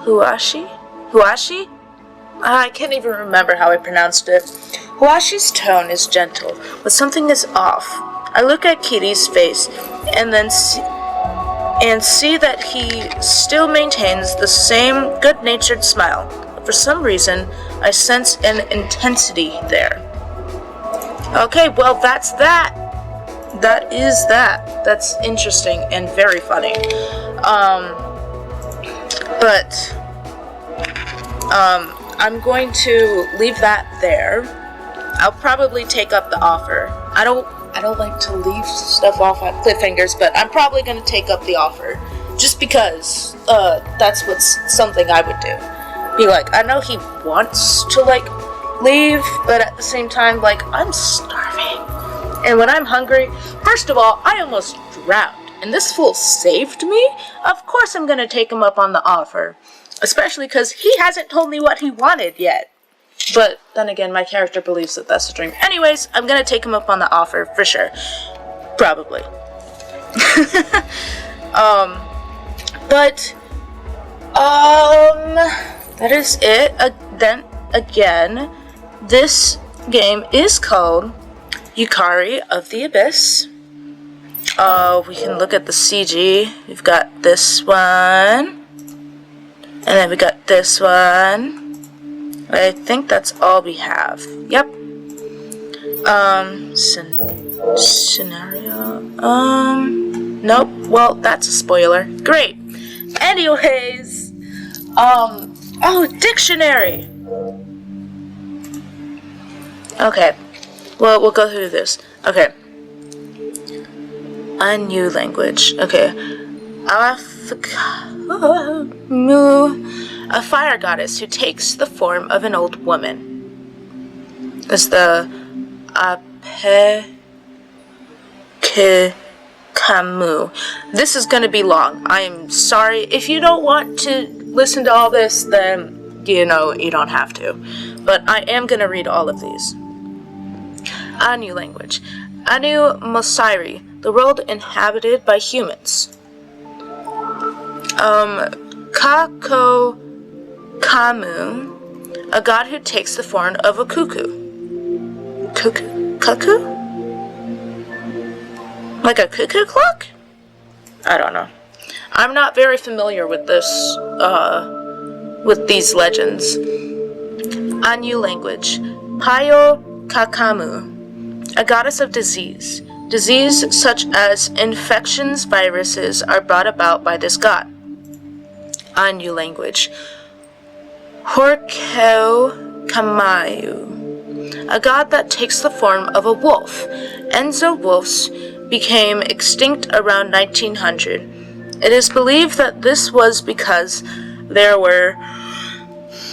Huashi? I can't even remember how I pronounced it. Huashi's tone is gentle, but something is off. I look at Kitty's face and then see that he still maintains the same good-natured smile. For some reason, I sense an intensity there. Okay, well, that's that. That is that. That's interesting and very funny. I'm going to leave that there. I'll probably take up the offer. I don't like to leave stuff off at cliffhangers, but I'm probably going to take up the offer. Just because that's something I would do. Be like, I know he wants to, like, leave, but at the same time, like, I'm starving. And when I'm hungry, first of all, I almost drowned. And this fool saved me? Of course I'm going to take him up on the offer. Especially because he hasn't told me what he wanted yet. But then again, my character believes that that's a dream. Anyways, I'm going to take him up on the offer for sure. Probably. That is it. Then again, this game is called Yukari of the Abyss. We can look at the CG. We've got this one. And then we got this one. I think that's all we have. Yep. Scenario. Nope. Well, that's a spoiler. Great. Anyways. Oh, dictionary. Okay. Well, we'll go through this. Okay. A new language. Okay. A fire goddess who takes the form of an old woman. It's the Apekamu. This is gonna be long. I'm sorry. If you don't want to listen to all this, then, you don't have to. But I am gonna read all of these. A new language. Anu Mosiri, the world inhabited by humans. Kako Kamu, a god who takes the form of a cuckoo. Cuckoo? Like a cuckoo clock? I don't know. I'm not very familiar with this, with these legends. A new language. Payo Kakamu, a goddess of disease. Disease such as infections, viruses are brought about by this god. A new language. Horkeo Kamayu, a god that takes the form of a wolf. Enzo wolves became extinct around 1900. It is believed that this was because there were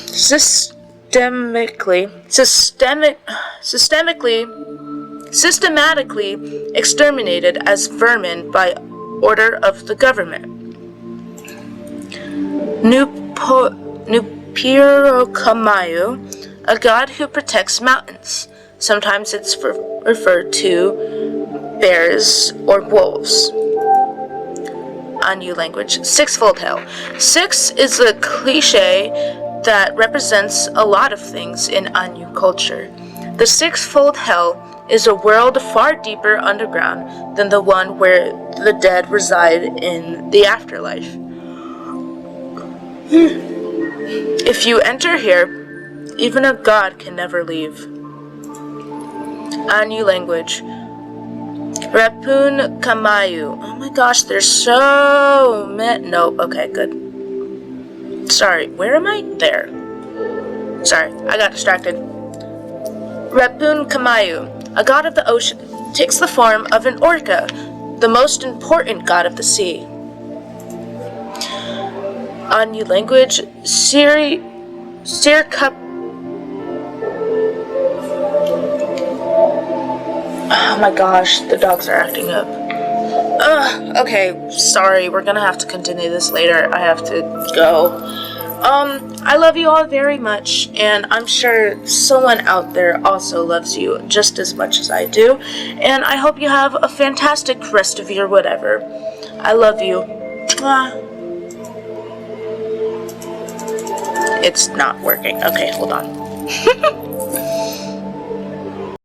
systematically exterminated as vermin by order of the government. Nupirokamayu, a god who protects mountains. Sometimes it's referred to bears or wolves. Anyu language. Sixfold hell. Six is a cliche that represents a lot of things in Anyu culture. The sixfold hell is a world far deeper underground than the one where the dead reside in the afterlife. If you enter here, even a god can never leave. Anyu language. Rapun Kamayu. Oh my gosh, there's so many. Nope, okay, good. Sorry, where am I? There. Sorry, I got distracted. Rapun Kamayu, a god of the ocean, takes the form of an orca, the most important god of the sea. Anyu language, Sirkup. Oh my gosh, the dogs are acting up. Okay, sorry, we're gonna have to continue this later. I have to go. I love you all very much, and I'm sure someone out there also loves you just as much as I do, and I hope you have a fantastic rest of your whatever. I love you. It's not working. Okay, hold on.